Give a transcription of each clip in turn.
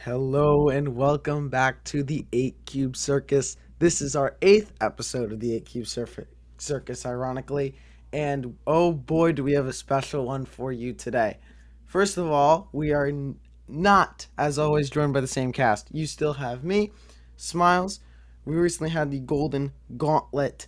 Hello and welcome back to the 8 Cube Circus. This is our 8th episode of the 8 Cube Circus, ironically. And oh boy, do we have a special one for you today. First of all, we are not, as always, joined by the same cast. You still have me, Smlz. We recently had the Golden Gauntlet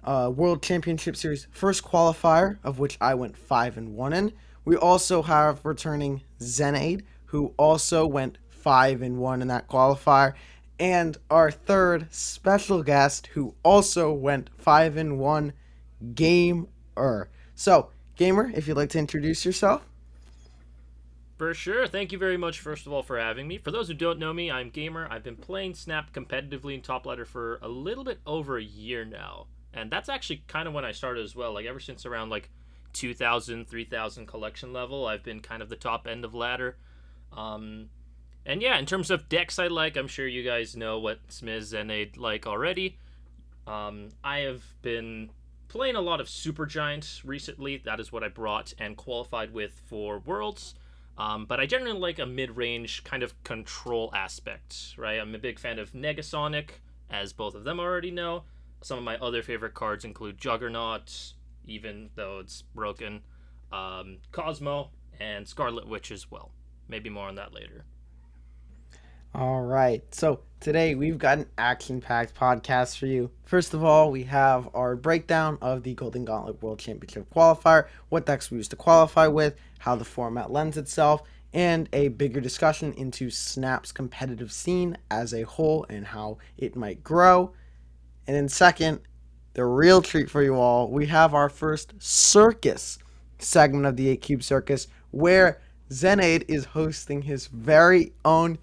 World Championship Series first qualifier, of which I went 5-1 in. We also have returning Xenaid, who also went 5-1 in that qualifier, and our third special guest, who also went 5-1, Gamer. So, Gamer, if you'd like to introduce yourself. For sure. Thank you very much, first of all, for having me. For those who don't know me, I'm Gamer. I've been playing Snap competitively in Top Ladder for a little bit over a year now. And that's actually kind of when I started as well. Like, ever since around, 2,000, 3,000 collection level, I've been kind of the top end of ladder. Um, and yeah, in terms of decks I like, I'm sure you guys know what Smlz and Xenaid like already. I have been playing a lot of Super Giant recently. That is what I brought and qualified with for Worlds. But I generally like a mid-range kind of control aspect, right? I'm a big fan of Negasonic, as both of them already know. Some of my other favorite cards include Juggernaut, even though it's broken, Cosmo, and Scarlet Witch as well. Maybe more on that later. All right. So today we've got an action-packed podcast for you. First of all, we have our breakdown of the Golden Gauntlet World Championship qualifier, what decks we used to qualify with, how the format lends itself, and a bigger discussion into Snap's competitive scene as a whole and how it might grow. And then second, the real treat for you all, we have our first circus segment of the 8 Cube Circus where Xenaid is hosting his very own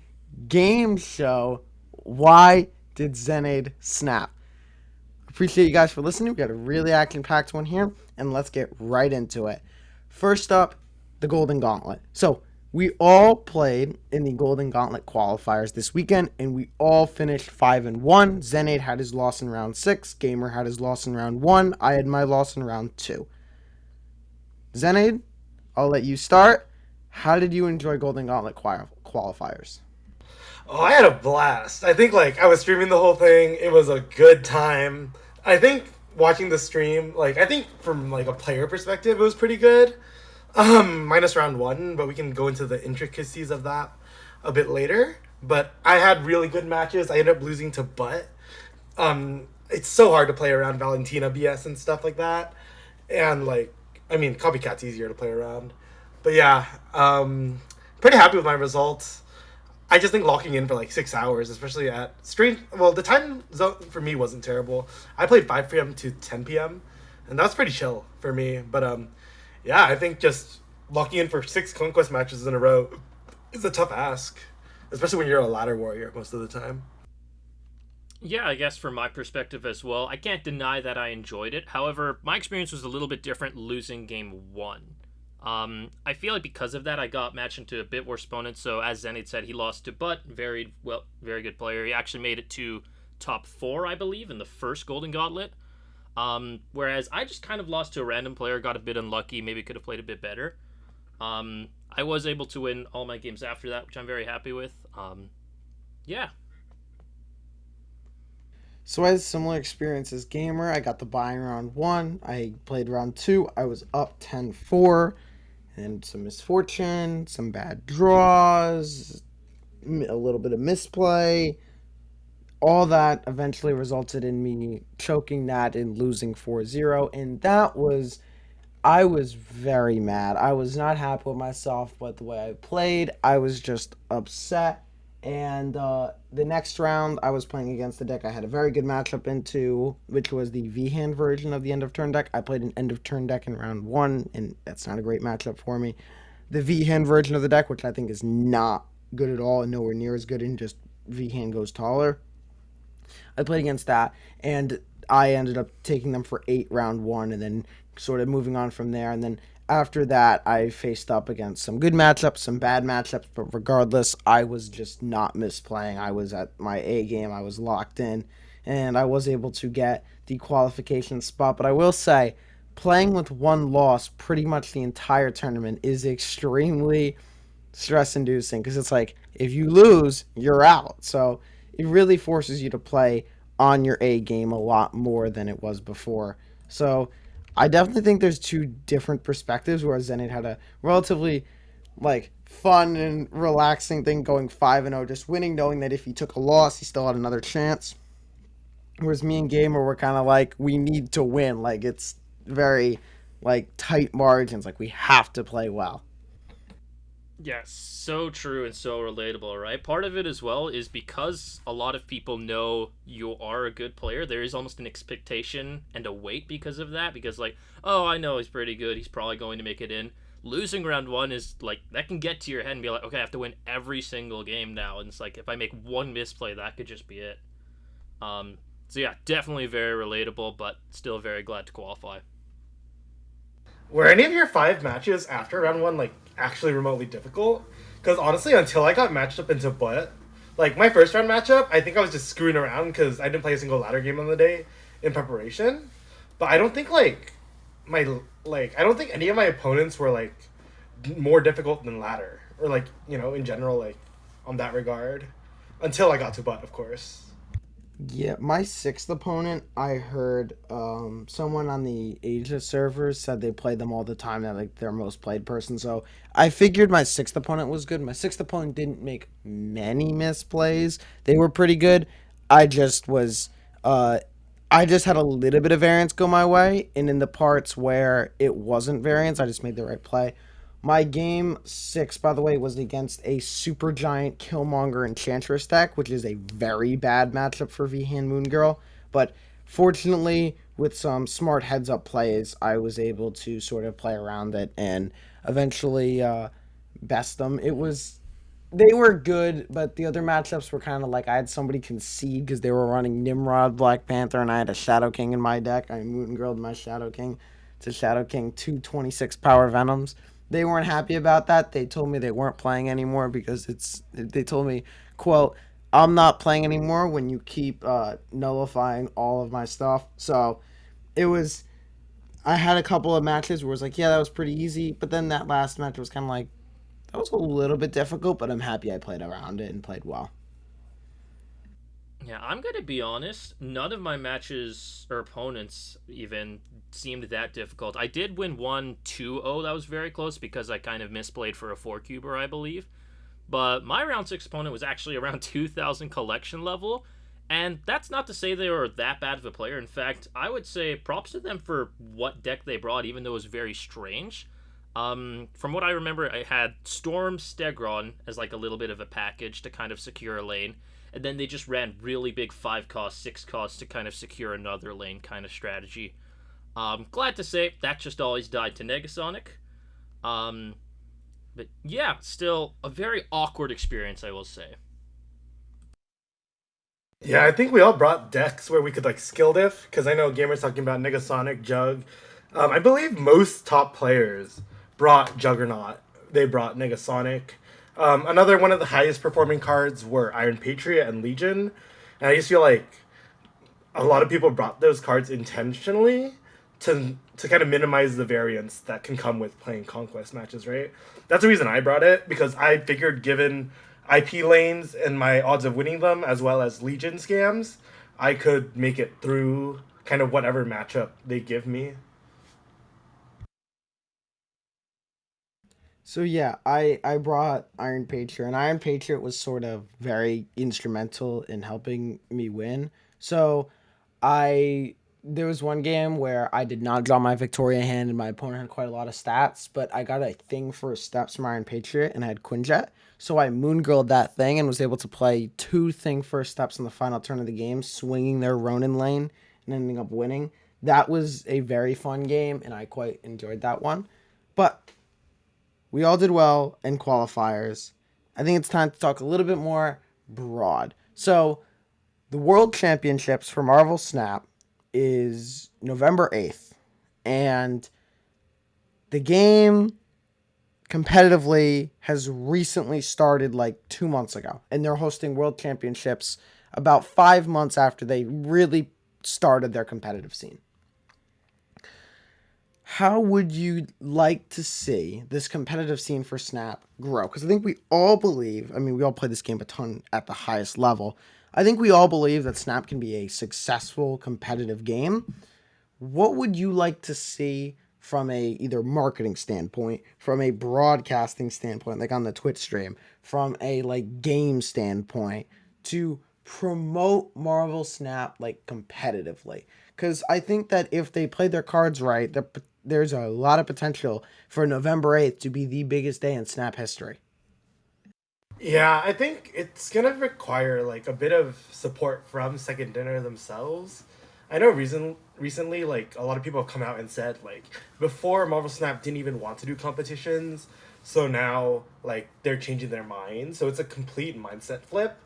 game show. Why did Xenaid snap? Appreciate you guys for listening. We got a really action packed one here, and let's get right into it. First up, the Golden Gauntlet. So, we all played in the Golden Gauntlet qualifiers this weekend, and we all finished 5-1. Xenaid had his loss in round 6. Gamer had his loss in round 1. I had my loss in round 2. Xenaid, I'll let you start. How did you enjoy Golden Gauntlet qualifiers? Oh, I had a blast. I think I was streaming the whole thing. It was a good time. I think watching the stream, I think from a player perspective, it was pretty good. Minus round one, but we can go into the intricacies of that a bit later. But I had really good matches. I ended up losing to Butt. It's so hard to play around Valentina BS and stuff like that. And Copycat's easier to play around. But yeah, pretty happy with my results. I just think locking in for 6 hours, especially at strange. Well, the time zone for me wasn't terrible. I played 5 p.m. to 10 p.m. and that's pretty chill for me. But yeah, I think just locking in for 6 conquest matches in a row is a tough ask, especially when you're a ladder warrior most of the time. Yeah, I guess from my perspective as well, I can't deny that I enjoyed it. However, my experience was a little bit different losing game one. I feel like because of that, I got matched into a bit worse opponents. So as Zenith said, he lost to Butt, very good player. He actually made it to top four, I believe, in the first Golden Gauntlet. Whereas I just kind of lost to a random player, got a bit unlucky, maybe could have played a bit better. I was able to win all my games after that, which I'm very happy with. Yeah. So I had a similar experience as Gamer. I got the buy in round 1. I played round 2. I was up 10-4. And some misfortune, some bad draws, a little bit of misplay. All that eventually resulted in me choking that and losing 4-0. And I was very mad. I was not happy with myself, but the way I played, I was just upset. And the next round, I was playing against the deck I had a very good matchup into, which was the V-hand version of the end of turn deck. I played an end of turn deck in round 1, and that's not a great matchup for me. The V-hand version of the deck, which I think is not good at all and nowhere near as good, and just V-hand goes taller. I played against that, and I ended up taking them for 8 round 1, and then sort of moving on from there. And then after that, I faced up against some good matchups, some bad matchups, but regardless, I was just not misplaying. I was at my A game, I was locked in, and I was able to get the qualification spot. But I will say, playing with one loss pretty much the entire tournament is extremely stress inducing because it's like if you lose, you're out. So it really forces you to play on your A game a lot more than it was before. So I definitely think there's two different perspectives. Whereas Xenaid had a relatively like fun and relaxing thing going 5-0, just winning, knowing that if he took a loss, he still had another chance. Whereas me and Gamer were kind of like, we need to win. Like it's very like tight margins. Like we have to play well. Yeah, so true and so relatable, right? Part of it as well is because a lot of people know you are a good player, there is almost an expectation and a weight because of that. Because, like, oh, I know he's pretty good, he's probably going to make it in. Losing round one is like, that can get to your head and be like, okay, I have to win every single game now. And it's like, if I make one misplay, that could just be it. So, yeah, definitely very relatable, but still very glad to qualify. Were any of your 5 matches after round one like actually remotely difficult? Because honestly, until I got matched up into Butt, like my first round matchup, I think I was just screwing around because I didn't play a single ladder game on the day in preparation. But I don't think I don't think any of my opponents were like more difficult than ladder or like in general like on that regard until I got to Butt, of course. Yeah, my sixth opponent, I heard someone on the Asia servers said they play them all the time. They're like their most played person. So I figured my sixth opponent was good. My sixth opponent didn't make many misplays. They were pretty good. I just was, uh, I just had a little bit of variance go my way, and in the parts where it wasn't variance, I just made the right play. My game six, by the way, was against a super giant Killmonger Enchantress deck, which is a very bad matchup for V-Hand Moon Girl. But fortunately, with some smart heads up plays, I was able to sort of play around it and eventually best them. They were good, but the other matchups were kind of like I had somebody concede because they were running Nimrod, Black Panther, and I had a Shadow King in my deck. I Moon Girled my Shadow King to Shadow King 226 power Venoms. They weren't happy about that. They told me they weren't playing anymore because they told me, quote, I'm not playing anymore when you keep nullifying all of my stuff. So it was, I had a couple of matches where it was like, yeah, that was pretty easy. But then that last match was kind of like, that was a little bit difficult, but I'm happy I played around it and played well. Yeah, I'm gonna be honest. None of my matches or opponents even seemed that difficult. I did win one 2-0 that was very close because I kind of misplayed for a 4-cuber, I believe. But my round 6 opponent was actually around 2,000 collection level, and that's not to say they were that bad of a player. In fact, I would say props to them for what deck they brought, even though it was very strange. From what I remember, I had Storm Stegron as like a little bit of a package to kind of secure a lane, and then they just ran really big 5 cost, 6 cost to kind of secure another lane kind of strategy. Glad to say that just always died to Negasonic. Um, but yeah, still a very awkward experience, I will say. Yeah, I think we all brought decks where we could like skill diff because I know gamers talking about Negasonic, Jug. I believe most top players brought Juggernaut. They brought Negasonic. Another one of the highest performing cards were Iron Patriot and Legion, and I just feel like a lot of people brought those cards intentionally to kind of minimize the variance that can come with playing conquest matches, right? That's the reason I brought it because I figured given IP lanes and my odds of winning them as well as Legion scams, I could make it through kind of whatever matchup they give me. So yeah, I brought Iron Patriot, and Iron Patriot was sort of very instrumental in helping me win. So I there was one game where I did not draw my Victoria hand, and my opponent had quite a lot of stats, but I got a thing for steps from Iron Patriot, and I had Quinjet. So I moon girled that thing and was able to play two thing first steps in the final turn of the game, swinging their Ronin lane and ending up winning. That was a very fun game, and I quite enjoyed that one. But we all did well in qualifiers. I think it's time to talk a little bit more broad. So, the World Championships for Marvel Snap is November 8th. And the game competitively has recently started like 2 months ago. And they're hosting World Championships about 5 months after they really started their competitive scene. how would you like to see this competitive scene for Snap grow? Because I think we all believe, I mean, we all play this game a ton at the highest level. I think we all believe that Snap can be a successful competitive game. What would you like to see from a either marketing standpoint, from a broadcasting standpoint, like on the Twitch stream, from a like game standpoint, to promote Marvel Snap like competitively? Because I think that if they play their cards right, there's a lot of potential for November 8th to be the biggest day in Snap history. Yeah, I think it's gonna require like a bit of support from Second Dinner themselves. I know recently like a lot of people have come out and said like before Marvel Snap didn't even want to do competitions, so now like they're changing their mind. So it's a complete mindset flip.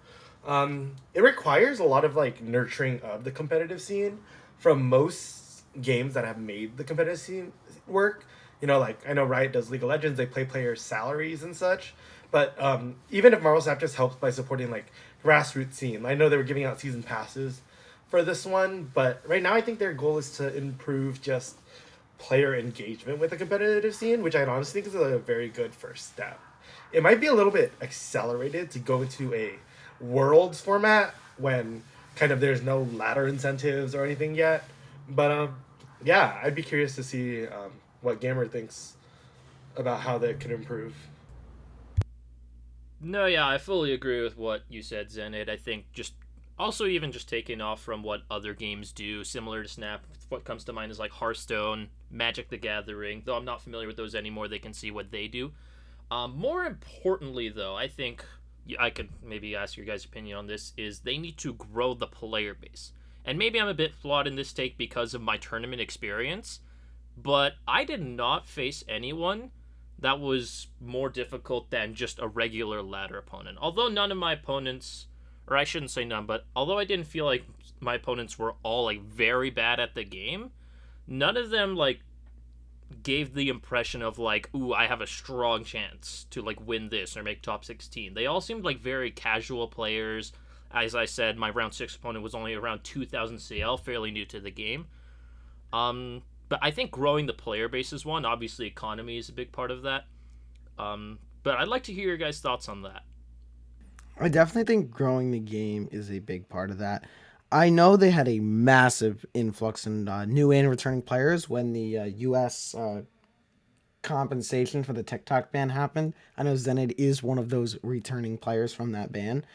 It requires a lot of like nurturing of the competitive scene from most games that have made the competitive scene work. You know, like I know Riot does League of Legends, they play players' salaries and such. But even if Marvel Snap just helps by supporting like grassroots scene, I know they were giving out season passes for this one, but right now I think their goal is to improve just player engagement with the competitive scene, which I honestly think is a very good first step. It might be a little bit accelerated to go into a worlds format when kind of there's no ladder incentives or anything yet. But yeah, I'd be curious to see what Gamer thinks about how that could improve. No, yeah, I fully agree with what you said, Xenaid. I think just also even just taking off from what other games do, similar to Snap, what comes to mind is like Hearthstone, Magic the Gathering. Though I'm not familiar with those anymore, they can see what they do. More importantly, though, I think I could maybe ask your guys' opinion on this, is they need to grow the player base. And maybe I'm a bit flawed in this take because of my tournament experience, but I did not face anyone that was more difficult than just a regular ladder opponent. Although none of my opponents, or I shouldn't say none, but although I didn't feel like my opponents were all like very bad at the game, none of them like gave the impression of like, ooh, I have a strong chance to like win this or make top 16. They all seemed like very casual players. As I said, my round 6 opponent was only around 2000 CL, fairly new to the game. But I think growing the player base is one. Obviously, economy is a big part of that. But I'd like to hear your guys' thoughts on that. I definitely think growing the game is a big part of that. I know they had a massive influx in new and returning players when the U.S. Compensation for the TikTok ban happened. I know Xenaid is one of those returning players from that ban.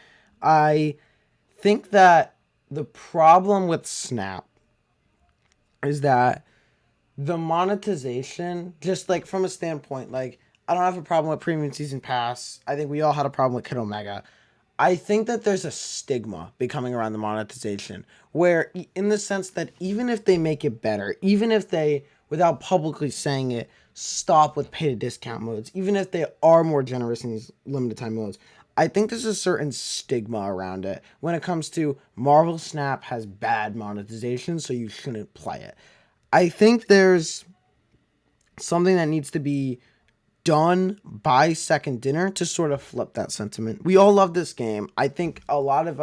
I think that the problem with Snap is that the monetization, just like from a standpoint, like I don't have a problem with premium season pass. I think we all had a problem with Kid Omega. I think that there's a stigma becoming around the monetization where, in the sense that even if they make it better, even if they, without publicly saying it, stop with pay to discount modes, even if they are more generous in these limited time modes, I think there's a certain stigma around it when it comes to Marvel Snap has bad monetization, so you shouldn't play it. I think there's something that needs to be done by Second Dinner to sort of flip that sentiment. We all love this game. I think a lot of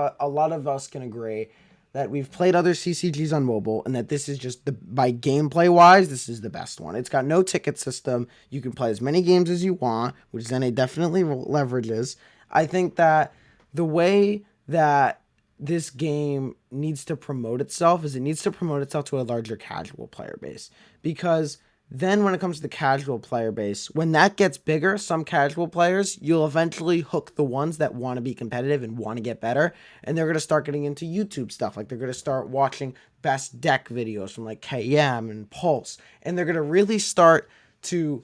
us can agree that we've played other CCGs on mobile and that this is just the by gameplay wise, this is the best one. It's got no ticket system. You can play as many games as you want, which then it definitely leverages. I think that the way that this game needs to promote itself is it needs to promote itself to a larger casual player base, because then when it comes to the casual player base, when that gets bigger, some casual players, you'll eventually hook the ones that want to be competitive and want to get better. And they're going to start getting into YouTube stuff. Like they're going to start watching best deck videos from like KM and Pulse. And they're going to really start to,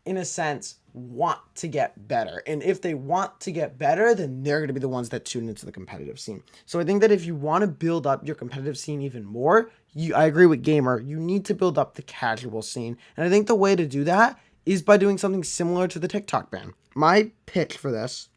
in a sense, want to get better. And if they want to get better, then they're going to be the ones that tune into the competitive scene. So I think that if you want to build up your competitive scene even more, I agree with Gamer, you need to build up the casual scene. And I think the way to do that is by doing something similar to the TikTok ban. My pitch for this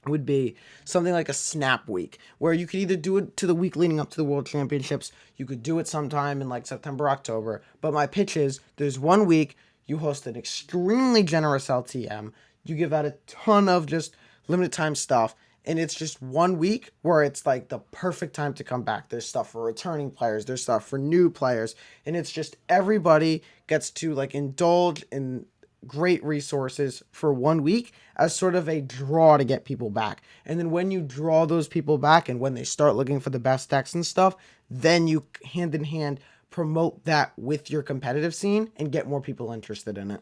would be something like a Snap Week, where you could either do it to the week leading up to the World Championships, you could do it sometime in like September, October. But my pitch is there's 1 week, you host an extremely generous LTM, you give out a ton of just limited time stuff, And it's just 1 week where it's like the perfect time to come back. There's stuff for returning players, there's stuff for new players, and it's just everybody gets to like indulge in great resources for 1 week as sort of a draw to get people back. And then when you draw those people back and when they start looking for the best decks and stuff, then you hand in hand promote that with your competitive scene and get more people interested in it.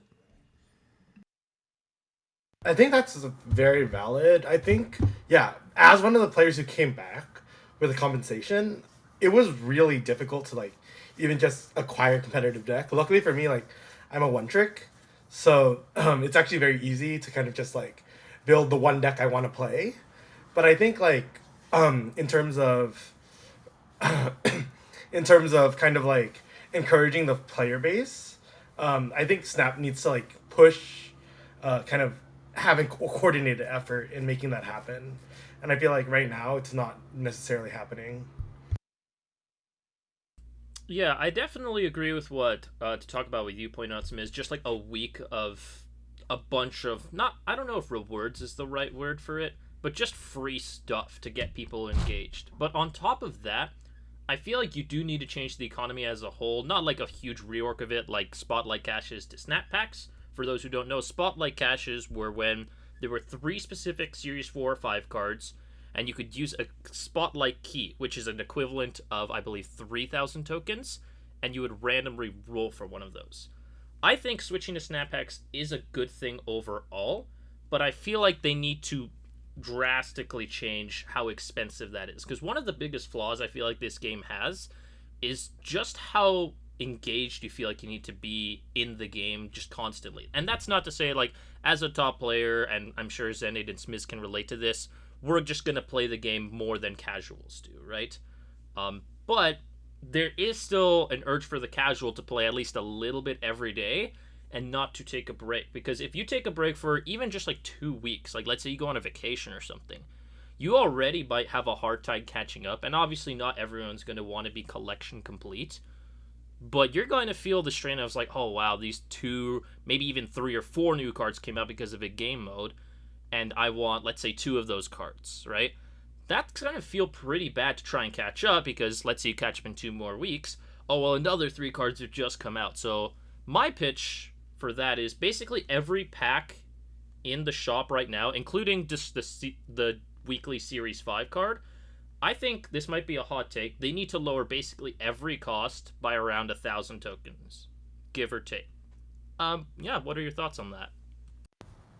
I think that's very valid. I think, yeah, as one of the players who came back with a compensation, it was really difficult to like even just acquire a competitive deck. Luckily for me, like I'm a one trick, so it's actually very easy to kind of just like build the one deck I want to play. But I think like in terms of in terms of kind of like encouraging the player base, I think Snap needs to like push kind of having coordinated effort in making that happen. And I feel like right now it's not necessarily happening. Yeah, I definitely agree with what to talk about what you point out, Smlz. Just like a week of a bunch of not I don't know if rewards is the right word for it, but just free stuff to get people engaged. But on top of that, I feel like you do need to change the economy as a whole. Not like a huge rework of it, like Spotlight caches to Snap Packs. For those who don't know, Spotlight caches were when there were three specific Series 4 or 5 cards, and you could use a Spotlight key, which is an equivalent of, I believe, 3,000 tokens, and you would randomly roll for one of those. I think switching to Snap Packs is a good thing overall, but I feel like they need to drastically change how expensive that is. Because one of the biggest flaws I feel like this game has is just how engaged you feel like you need to be in the game just constantly. And that's not to say, like, as a top player, and I'm sure Xenaid and Smlz can relate to this, we're just going to play the game more than casuals do, right? But there is still an urge for the casual to play at least a little bit every day and not to take a break. Because if you take a break for even just like 2 weeks, like let's say you go on a vacation or something, you already might have a hard time catching up. And obviously not everyone's going to want to be collection complete, but you're going to feel the strain of like, oh wow, these 2, maybe even 3 or 4 new cards came out because of a game mode, and I want, let's say, 2 of those cards, right? That's going to feel pretty bad to try and catch up because let's say you catch up in 2 more weeks. Oh, well, another 3 cards have just come out. So my pitch for that is basically every pack in the shop right now, including just the weekly Series 5 card, I think this might be a hot take. They need to lower basically every cost by around 1,000 tokens, give or take. Yeah, what are your thoughts on that?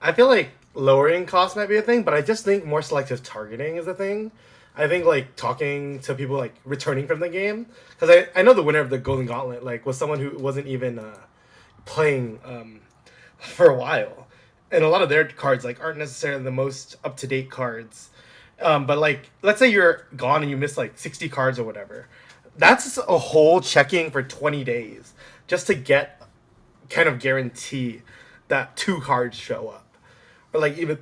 I feel like lowering costs might be a thing, but I just think more selective targeting is a thing. I think like talking to people like returning from the game, because I know the winner of the Golden Gauntlet like was someone who wasn't even playing for a while, and a lot of their cards like aren't necessarily the most up to date cards. But like let's say you're gone and you miss like 60 cards or whatever, that's a whole checking for 20 days just to get kind of guarantee that 2 cards show up, or like even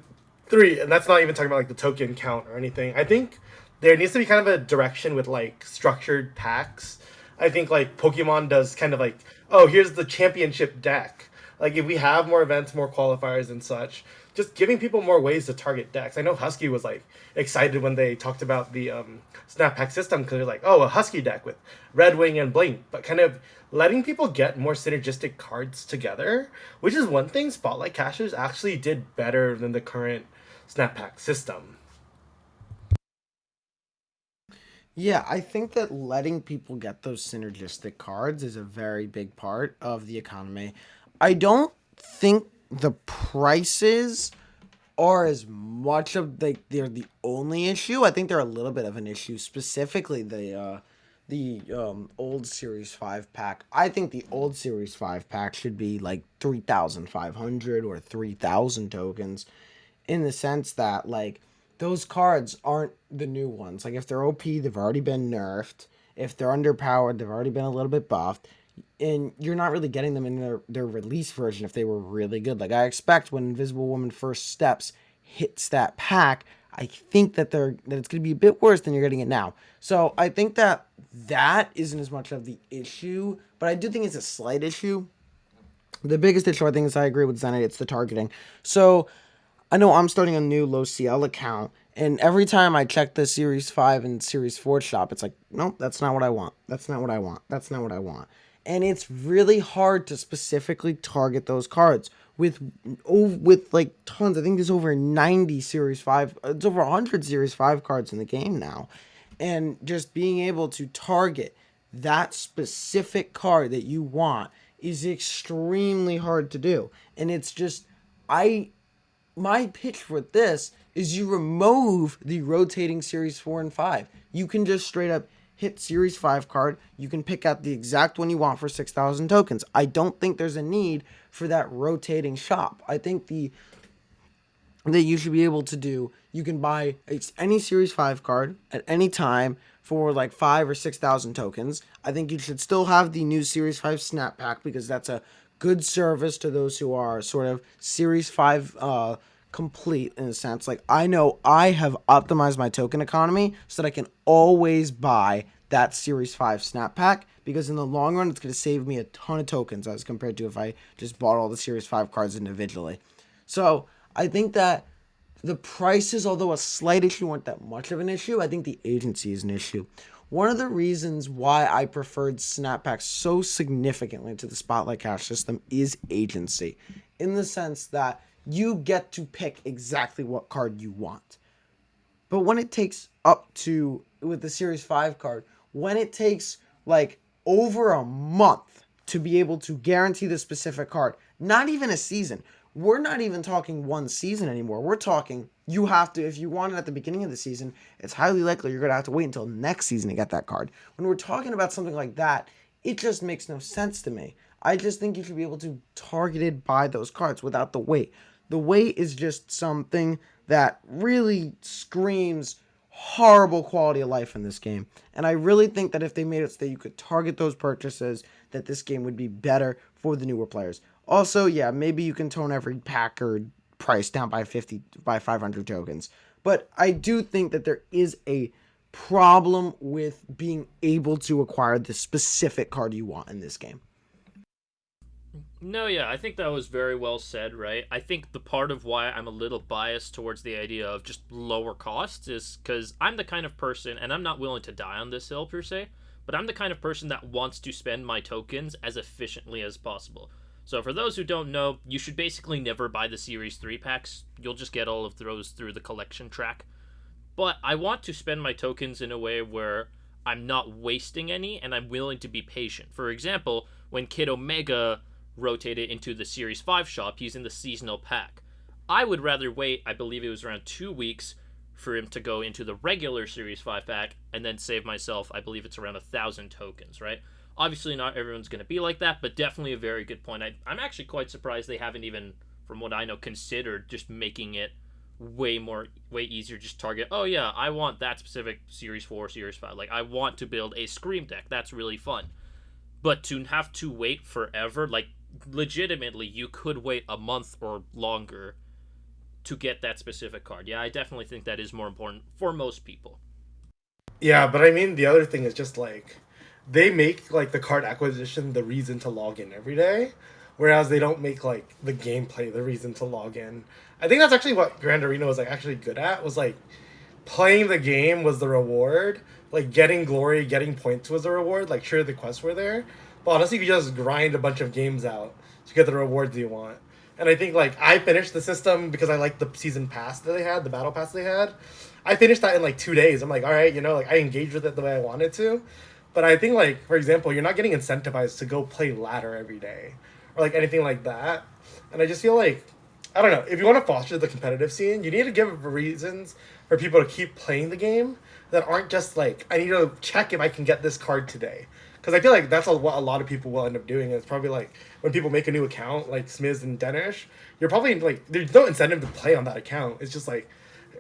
3, and that's not even talking about like the token count or anything. I think there needs to be kind of a direction with like structured packs. I think like Pokemon does kind of like, oh, here's the championship deck. Like if we have more events, more qualifiers and such, just giving people more ways to target decks. I know Husky was like excited when they talked about the Snap Pack system because they're like, oh, a Husky deck with Red Wing and Blink, but kind of letting people get more synergistic cards together, which is one thing Spotlight Caches actually did better than the current Snap Pack system. Yeah, I think that letting people get those synergistic cards is a very big part of the economy. I don't think the prices are as much of they're the only issue. I think they're a little bit of an issue, specifically the old Series 5 pack. I think the old Series 5 pack should be like 3,500 or 3,000 tokens, in the sense that like those cards aren't the new ones. Like if they're OP, they've already been nerfed. If they're underpowered, they've already been a little bit buffed. And you're not really getting them in their release version if they were really good. Like I expect when Invisible Woman First Steps hits that pack, I think that it's going to be a bit worse than you're getting it now. So I think that isn't as much of the issue, but I do think it's a slight issue. The biggest issue I think is I agree with Zenite, it's the targeting. So I know I'm starting a new low CL account, and every time I check the Series 5 and Series 4 shop, it's like, nope, that's not what I want. That's not what I want. That's not what I want. And it's really hard to specifically target those cards with like tons. I think there's over 90 Series 5, it's over 100 Series 5 cards in the game now. And just being able to target that specific card that you want is extremely hard to do. And it's just I my pitch with this is you remove the rotating Series 4 and 5. You can just straight up hit Series 5 card. You can pick out the exact one you want for 6,000 tokens. I don't think there's a need for that rotating shop. I think that you should be able to do, you can buy any Series 5 card at any time for like 5 or 6,000 tokens. I think you should still have the new Series 5 Snap Pack because that's a good service to those who are sort of Series 5 complete in a sense. Like, I know I have optimized my token economy so that I can always buy that Series 5 Snap Pack because in the long run, it's going to save me a ton of tokens as compared to if I just bought all the Series 5 cards individually. So I think that the prices, although a slight issue, weren't that much of an issue. I think the agency is an issue. One of the reasons why I preferred Snapback so significantly to the Spotlight Cash system is agency, in the sense that you get to pick exactly what card you want. But when it takes up to, with the Series 5 card, when it takes like over a month to be able to guarantee the specific card, not even a season. We're not even talking one season anymore. We're talking you have to, if you want it at the beginning of the season, it's highly likely you're going to have to wait until next season to get that card. When we're talking about something like that, it just makes no sense to me. I just think you should be able to targeted buy those cards without the wait. The wait is just something that really screams horrible quality of life in this game. And I really think that if they made it so that you could target those purchases, that this game would be better for the newer players. Also, yeah, maybe you can tone every pack or price down by 500 tokens. But I do think that there is a problem with being able to acquire the specific card you want in this game. No, yeah, I think that was very well said, right? I think the part of why I'm a little biased towards the idea of just lower costs is because I'm the kind of person, and I'm not willing to die on this hill per se, but I'm the kind of person that wants to spend my tokens as efficiently as possible. So for those who don't know, you should basically never buy the Series 3 packs. You'll just get all of those through the collection track. But I want to spend my tokens in a way where I'm not wasting any and I'm willing to be patient. For example, when Kid Omega rotated into the Series 5 shop, he's in the seasonal pack. I would rather wait, I believe it was around 2 weeks, for him to go into the regular Series 5 pack and then save myself, I believe it's around 1,000 tokens, right? Obviously, not everyone's going to be like that, but definitely a very good point. I'm actually quite surprised they haven't even, from what I know, considered just making it way easier. Just target, oh yeah, I want that specific Series 4, Series 5. Like, I want to build a Scream deck. That's really fun. But to have to wait forever, like, legitimately, you could wait a month or longer to get that specific card. Yeah, I definitely think that is more important for most people. Yeah, but I mean, the other thing is just like, they make like the card acquisition the reason to log in every day, whereas they don't make like the gameplay the reason to log in. I think that's actually what Grand Arena was like actually good at, was like playing the game was the reward. Like getting glory, getting points was the reward. Like sure the quests were there, but honestly you just grind a bunch of games out to get the rewards you want. And I think like I finished the system because I liked the season pass that they had, the battle pass they had. I finished that in like 2 days. I'm like, all right, like I engaged with it the way I wanted to. But I think, like, for example, you're not getting incentivized to go play ladder every day or, like, anything like that. And I just feel like, I don't know, if you want to foster the competitive scene, you need to give reasons for people to keep playing the game that aren't just, like, I need to check if I can get this card today. Because I feel like that's what a lot of people will end up doing. It's probably, like, when people make a new account, like Smlz and Danish, you're probably, like, there's no incentive to play on that account. It's just, like,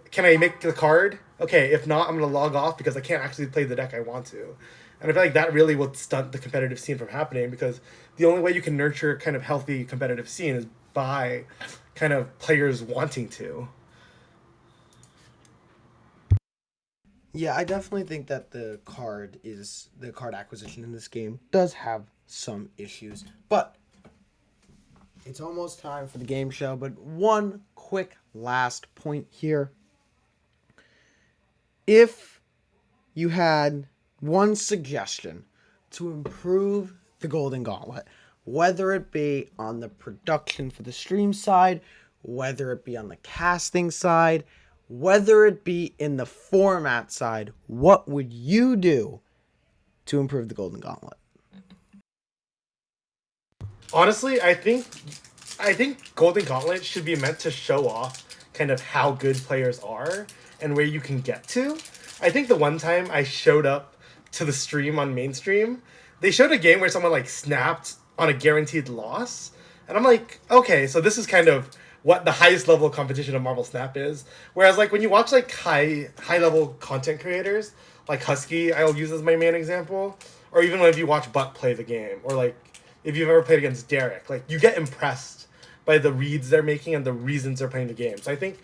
can I make the card? Okay, if not, I'm going to log off because I can't actually play the deck I want to. And I feel like that really will stunt the competitive scene from happening, because the only way you can nurture kind of healthy competitive scene is by kind of players wanting to. Yeah, I definitely think that the card acquisition in this game does have some issues. But It's almost time for the game show, but one quick last point here. If you had one suggestion to improve the Golden Gauntlet, whether it be on the production for the stream side, whether it be on the casting side, whether it be in the format side, what would you do to improve the Golden Gauntlet? Honestly, I think Golden Gauntlet should be meant to show off kind of how good players are and where you can get to. I think the one time I showed up to the stream on mainstream, they showed a game where someone like snapped on a guaranteed loss, and I'm like, okay, so this is kind of what the highest level of competition of Marvel Snap is. Whereas like when you watch like high level content creators like Husky, I'll use as my main example, or even if you watch Butt play the game, or like if you've ever played against Derek, like you get impressed by the reads they're making and the reasons they're playing the game. So I think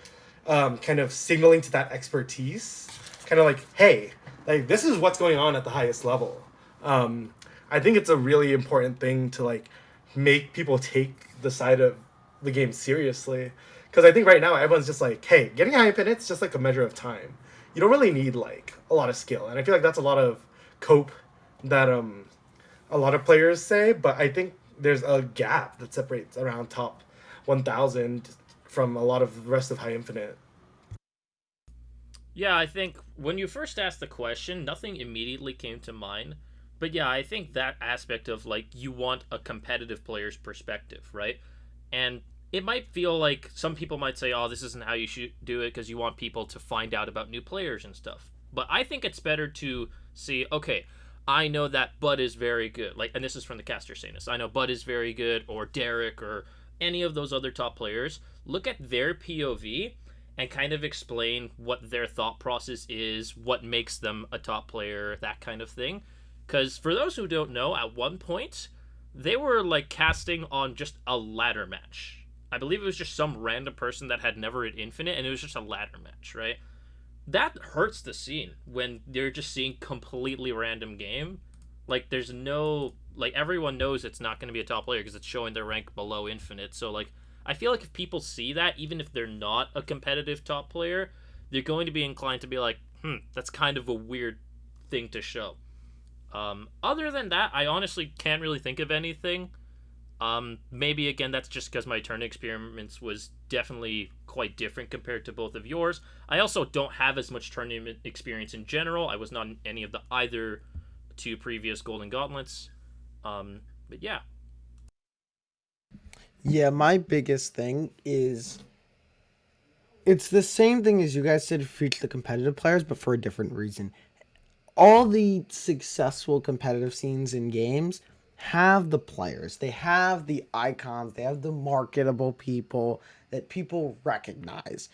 kind of signaling to that expertise, kind of like, hey, like this is what's going on at the highest level. I think it's a really important thing to like make people take the side of the game seriously. Because I think right now everyone's just like, hey, getting high infinite's just like a measure of time. You don't really need like a lot of skill, and I feel like that's a lot of cope that a lot of players say. But I think there's a gap that separates around top 1,000 from a lot of the rest of high infinite. Yeah, I think when you first asked the question, nothing immediately came to mind. But yeah, I think that aspect of like you want a competitive player's perspective, right? And it might feel like some people might say, "Oh, this isn't how you should do it because you want people to find out about new players and stuff." But I think it's better to see, okay, I know that Bud is very good. Like, and this is from the caster saying this. I know Bud is very good, or Derek, or any of those other top players. Look at their POV and kind of explain what their thought process is, what makes them a top player, that kind of thing. Because for those who don't know, at one point, they were like casting on just a ladder match. I believe it was just some random person that had never hit Infinite, and it was just a ladder match, right? That hurts the scene when they're just seeing completely random game. Like, there's no... Like, everyone knows it's not going to be a top player because it's showing their rank below Infinite. So, like, I feel like if people see that, even if they're not a competitive top player, they're going to be inclined to be like, that's kind of a weird thing to show. Other than that, I honestly can't really think of anything. Maybe again that's just because my turn experience was definitely quite different compared to both of yours. I also don't have as much tournament experience in general. I was not in any of the either two previous Golden Gauntlets. But yeah. Yeah, my biggest thing is it's the same thing as you guys said for each of the competitive players, but for a different reason. All the successful competitive scenes in games have the players, they have the icons, they have the marketable people that people recognize.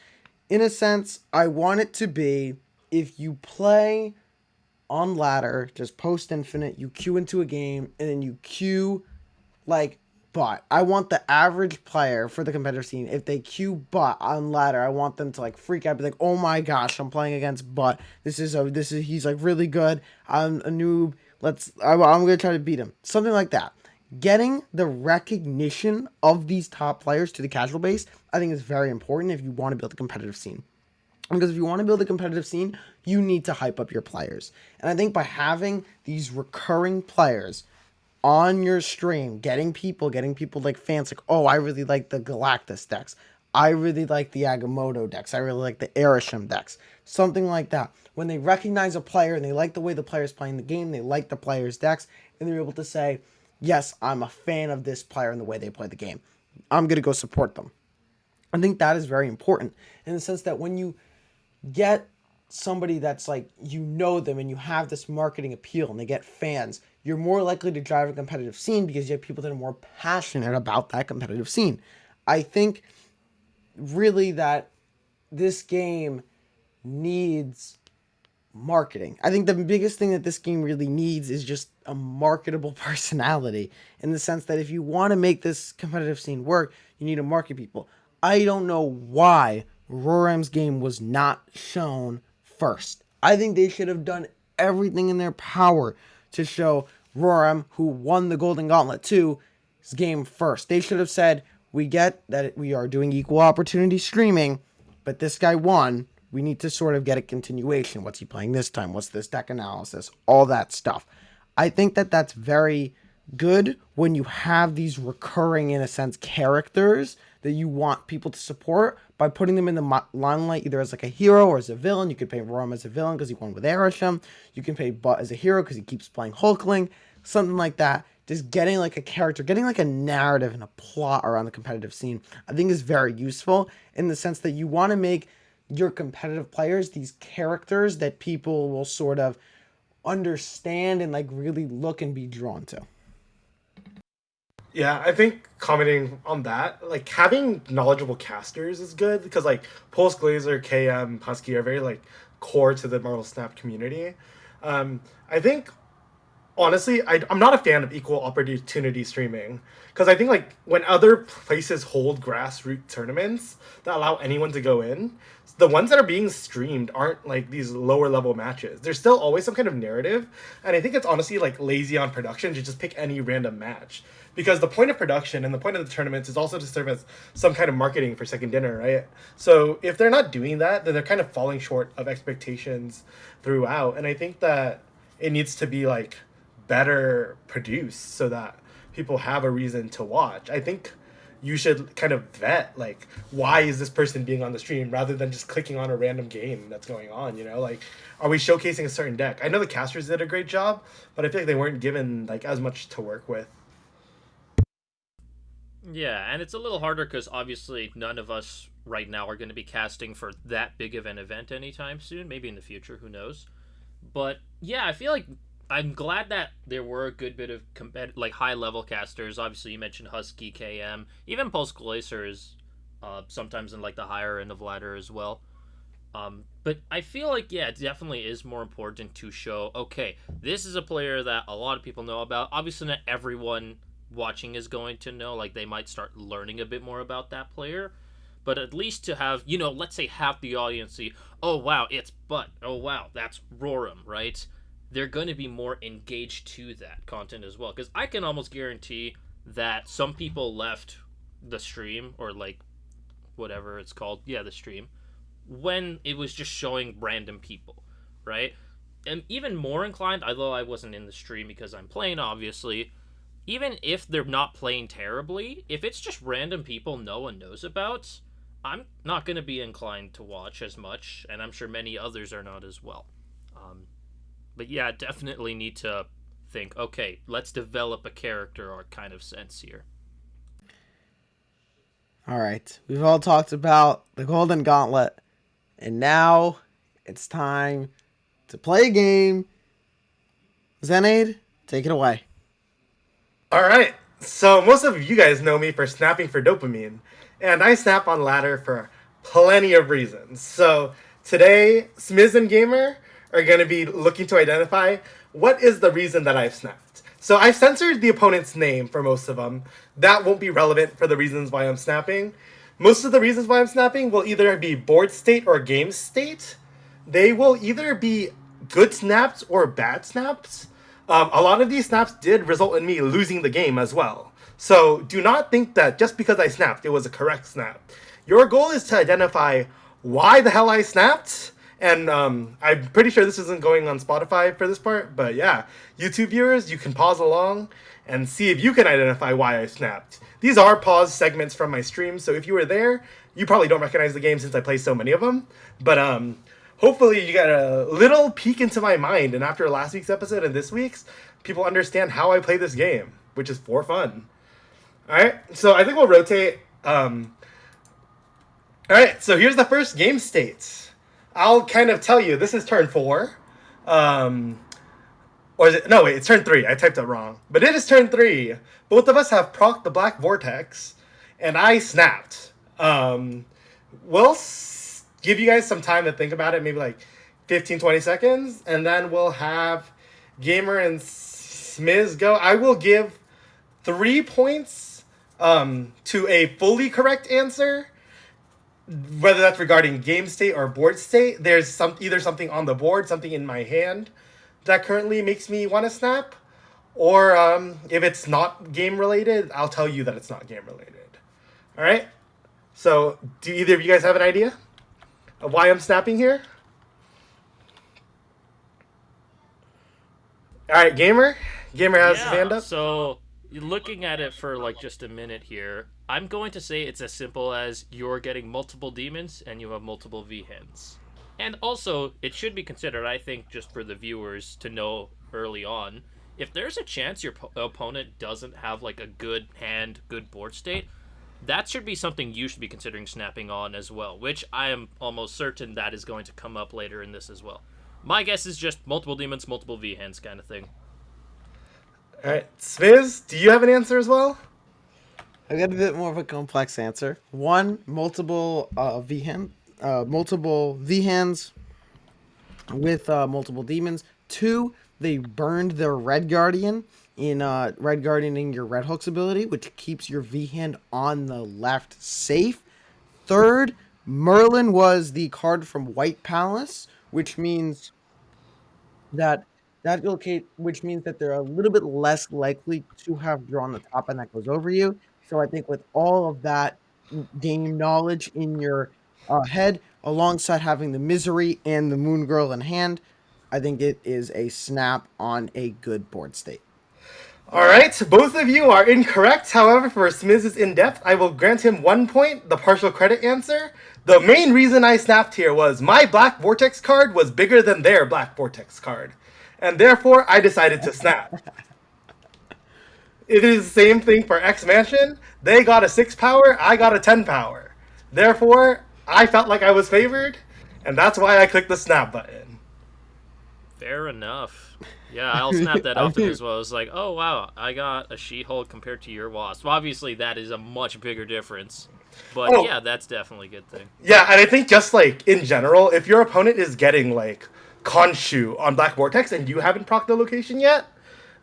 In a sense, I want it to be if you play on ladder, just post infinite, you queue into a game, and then you queue like Butt. I want the average player for the competitive scene, if they queue Butt on ladder, I want them to like freak out, be like, oh my gosh, I'm playing against Butt. He's like really good. I'm a noob. I'm gonna try to beat him. Something like that. Getting the recognition of these top players to the casual base, I think is very important if you want to build a competitive scene. Because if you want to build a competitive scene, you need to hype up your players. And I think by having these recurring players on your stream, getting people like fans like, oh, I really like the Galactus decks. I really like the Agamotto decks. I really like the Erisham decks. Something like that. When they recognize a player and they like the way the player's playing the game, they like the player's decks, and they're able to say, yes, I'm a fan of this player and the way they play the game. I'm going to go support them. I think that is very important in the sense that when you get somebody that's like, you know them and you have this marketing appeal and they get fans, you're more likely to drive a competitive scene because you have people that are more passionate about that competitive scene. I think really that this game needs marketing. I think the biggest thing that this game really needs is just a marketable personality, in the sense that if you want to make this competitive scene work, you need to market people. I don't know why Roram's game was not shown first. I think they should have done everything in their power to show Roram, who won the Golden Gauntlet 2, his game first. They should have said, we get that we are doing equal opportunity streaming, but this guy won. We need to sort of get a continuation. What's he playing this time? What's this deck analysis? All that stuff. I think that that's very good when you have these recurring, in a sense, characters that you want people to support by putting them in the limelight, either as like a hero or as a villain. You could pay Rom as a villain because he won with Arishem. You can pay Butt as a hero because he keeps playing Hulkling, something like that. Just getting like a character, getting like a narrative and a plot around the competitive scene, I think is very useful in the sense that you want to make your competitive players these characters that people will sort of understand and like really look and be drawn to. Yeah, I think commenting on that, like having knowledgeable casters is good because like Pulse Glazer, KM, Husky are very like core to the Marvel Snap community. I think honestly, I'm not a fan of equal opportunity streaming because I think like when other places hold grassroots tournaments that allow anyone to go in, the ones that are being streamed aren't like these lower level matches. There's still always some kind of narrative, and I think it's honestly like lazy on production to just pick any random match because the point of production and the point of the tournaments is also to serve as some kind of marketing for second dinner, right? So if they're not doing that, then they're kind of falling short of expectations throughout, and I think that it needs to be like better produced so that people have a reason to watch. I think you should kind of vet like why is this person being on the stream rather than just clicking on a random game that's going on, you know? Like, are we showcasing a certain deck? I know the casters did a great job, but I feel like they weren't given like as much to work with. Yeah, and it's a little harder because obviously none of us right now are going to be casting for that big of an event anytime soon. Maybe in the future, who knows? But yeah, I feel like I'm glad that there were a good bit of like high level casters. Obviously, you mentioned Husky, KM, even Pulse Glacier is sometimes in like the higher end of ladder as well. But I feel like yeah, it definitely is more important to show okay, this is a player that a lot of people know about. Obviously, not everyone watching is going to know. Like they might start learning a bit more about that player. But at least to have, you know, let's say half the audience see, oh wow, it's Butt. Oh wow, that's Roram, right? They're going to be more engaged to that content as well. Because I can almost guarantee that some people left the stream, or like whatever it's called, yeah, the stream, when it was just showing random people, right? And even more inclined, although I wasn't in the stream because I'm playing, obviously, even if they're not playing terribly, if it's just random people no one knows about, I'm not going to be inclined to watch as much, and I'm sure many others are not as well. But yeah, definitely need to think, okay, let's develop a character arc kind of sense here. All right. We've all talked about the Golden Gauntlet, and now it's time to play a game. Xenaid, take it away. All right. So most of you guys know me for snapping for dopamine, and I snap on ladder for plenty of reasons. So today, Smlz and Gamer are going to be looking to identify what is the reason that I've snapped. So I've censored the opponent's name for most of them. That won't be relevant for the reasons why I'm snapping. Most of the reasons why I'm snapping will either be board state or game state. They will either be good snaps or bad snaps. A lot of these snaps did result in me losing the game as well. So do not think that just because I snapped, it was a correct snap. Your goal is to identify why the hell I snapped. And I'm pretty sure this isn't going on Spotify for this part, but yeah, YouTube viewers, you can pause along and see if you can identify why I snapped. These are pause segments from my stream, so if you were there, you probably don't recognize the game since I play so many of them. But hopefully you got a little peek into my mind, and after last week's episode and this week's, people understand how I play this game, which is for fun. Alright, so I think we'll rotate. Alright, so here's the first game state. I'll kind of tell you, this is turn 4. Or is it? No, wait, it's turn 3. I typed it wrong. But it is turn 3. Both of us have procced the Black Vortex, and I snapped. We'll give you guys some time to think about it, maybe like 15, 20 seconds, and then we'll have Gamer and Smlz go. I will give 3 points to a fully correct answer. Whether that's regarding game state or board state, there's either something on the board, something in my hand that currently makes me want to snap, or if it's not game related, I'll tell you that it's not game related. All right. So, do either of you guys have an idea of why I'm snapping here? All right, gamer. Gamer has his hand Yeah, up. so looking at it for like just a minute here, I'm going to say it's as simple as you're getting multiple demons and you have multiple V-hands. And also, it should be considered, I think, just for the viewers to know early on, if there's a chance your opponent doesn't have like a good hand, good board state, that should be something you should be considering snapping on as well, which I am almost certain that is going to come up later in this as well. My guess is just multiple demons, multiple V-hands kind of thing. All right, Smlz, do you have an answer as well? I got a bit more of a complex answer. One, multiple V hands with multiple demons. Two, they burned their Red Guardian in Red Guardianing your Red Hook's ability, which keeps your V hand on the left safe. Third, Merlin was the card from White Palace, which means that which means that they're a little bit less likely to have drawn the top end that goes over you. So I think with all of that game knowledge in your head, alongside having the Misery and the Moon Girl in hand, I think it is a snap on a good board state. All right, both of you are incorrect. However, for Smlz's in-depth, I will grant him 1 point, the partial credit answer. The main reason I snapped here was my Black Vortex card was bigger than their Black Vortex card. And therefore, I decided to snap. It is the same thing for X Mansion. They got a 6 power, I got a 10 power. Therefore, I felt like I was favored, and that's why I clicked the snap button. Fair enough. Yeah, I'll snap that often as well. It's like, oh wow, I got a She-Hulk compared to your Wasp. Obviously, that is a much bigger difference. But yeah, that's definitely a good thing. Yeah, and I think just like in general, if your opponent is getting like Khonshu on Black Vortex and you haven't procced the location yet,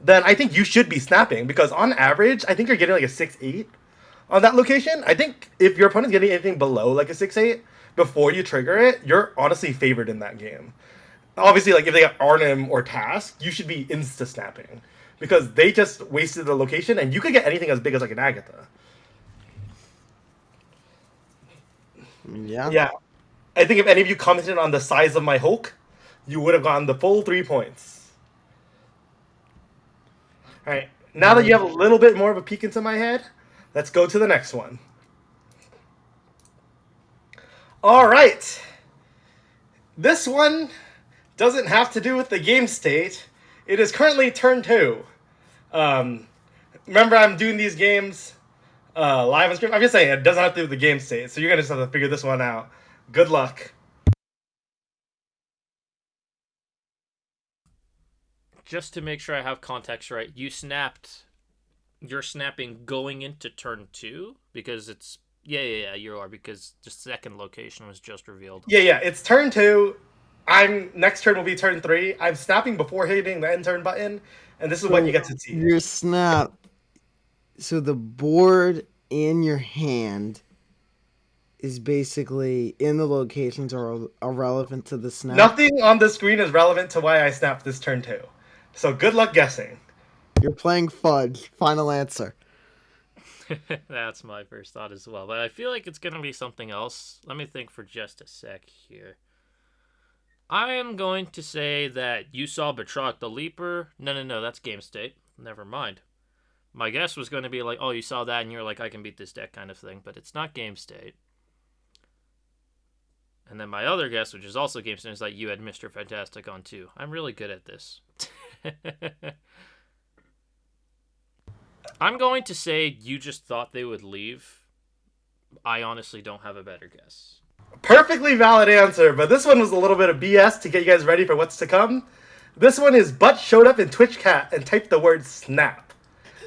then I think you should be snapping, because on average, I think you're getting like a 6-8 on that location. I think if your opponent's getting anything below like a 6-8 before you trigger it, you're honestly favored in that game. Obviously, like if they got Arnim or Task, you should be insta snapping, because they just wasted the location, and you could get anything as big as like an Agatha. Yeah. Yeah. I think if any of you commented on the size of my Hulk, you would have gotten the full 3 points. All right. Now that you have a little bit more of a peek into my head, let's go to the next one. All right. This one doesn't have to do with the game state. It is currently turn 2. Remember, I'm doing these games live on stream. I'm just saying, it doesn't have to do with the game state, so you're going to just have to figure this one out. Good luck. Just to make sure I have context right, you're snapping going into turn 2? Because it's, yeah, you are, because the second location was just revealed. Yeah, it's turn 2. Next turn will be turn 3. I'm snapping before hitting the end turn button, and this is what you get to see. Your snap. So the board in your hand is basically in the locations are irrelevant to the snap. Nothing on the screen is relevant to why I snapped this turn 2. So good luck guessing. You're playing fudge. Final answer. That's my first thought as well, but I feel like it's going to be something else. Let me think for just a sec here. I am going to say that you saw Betrock the Leaper. No, that's game state. Never mind. My guess was going to be like, oh, you saw that and you're like, I can beat this deck kind of thing, but it's not game state. And then my other guess, which is also game state, is that you had Mr. Fantastic on 2. I'm really good at this. I'm going to say you just thought they would leave. I honestly don't have a better guess. Perfectly valid answer, but this one was a little bit of BS to get you guys ready for what's to come. This one is Butt showed up in Twitch Cat and typed the word snap.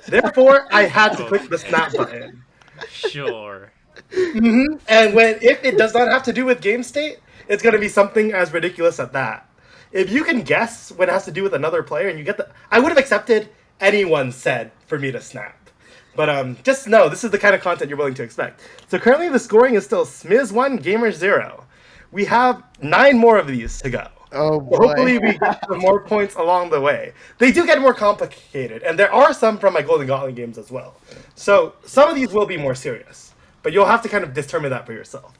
Therefore, I had to click the snap button. Sure. Mm-hmm. And if it does not have to do with game state, it's going to be something as ridiculous as that. If you can guess when it has to do with another player and you get I would have accepted anyone said for me to snap. But just know, this is the kind of content you're willing to expect. So currently the scoring is still Smlz 1, Gamer 0. We have 9 more of these to go. Oh boy. So hopefully we get some more points along the way. They do get more complicated, and there are some from my Golden Gauntlet games as well. So some of these will be more serious. But you'll have to kind of determine that for yourself.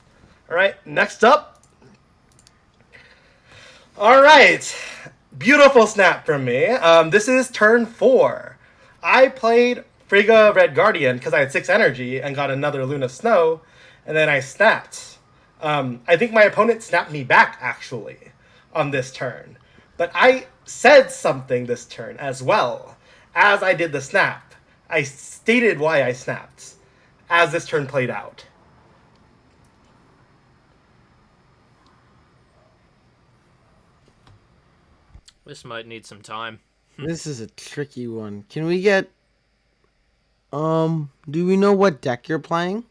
All right, next up. All right, beautiful snap from me. This is turn 4. I played Frigga Red Guardian because I had 6 energy and got another Luna Snow, and then I snapped. I think my opponent snapped me back, actually, on this turn. But I said something this turn as well. As I did the snap, I stated why I snapped as this turn played out. This might need some time. This is a tricky one. Can we get... do we know what deck you're playing?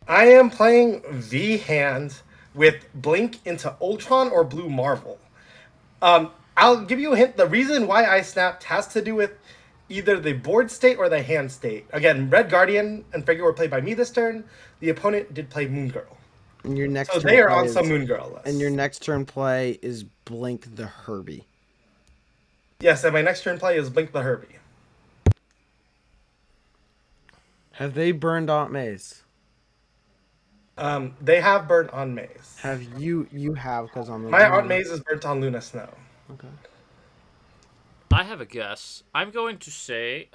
I am playing V-Hand with Blink into Ultron or Blue Marvel. I'll give you a hint. The reason why I snapped has to do with either the board state or the hand state. Again, Red Guardian and Frigga were played by me this turn. The opponent did play Moon Girl. And your next So turn they are play on is- some Moon Girl list. And your next turn play is Blink the Herbie. Yes, and my next turn play is Blink the Herbie. Have they burned Aunt May's? They have burnt on Maze. Have you? You have, because on the... My Aunt Maze is burnt on Luna Snow. Okay. I have a guess. I'm going to say,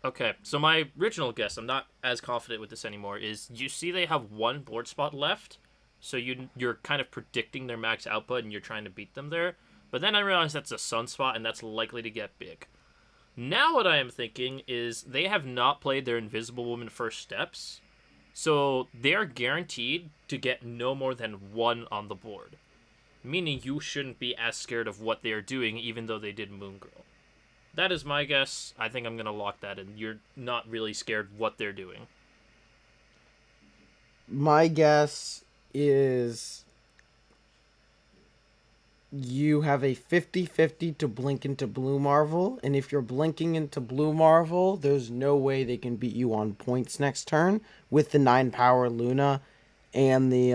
okay, so my original guess, I'm not as confident with this anymore, is you see they have one board spot left, so you're kind of predicting their max output and you're trying to beat them there. But then I realized that's a sunspot and that's likely to get big. Now what I am thinking is they have not played their Invisible Woman first steps, so they are guaranteed to get no more than 1 on the board. Meaning you shouldn't be as scared of what they are doing, even though they did Moon Girl. That is my guess. I think I'm going to lock that in. You're not really scared what they're doing. My guess is you have a 50-50 to blink into Blue Marvel, and if you're blinking into Blue Marvel, there's no way they can beat you on points next turn with the 9-power Luna and the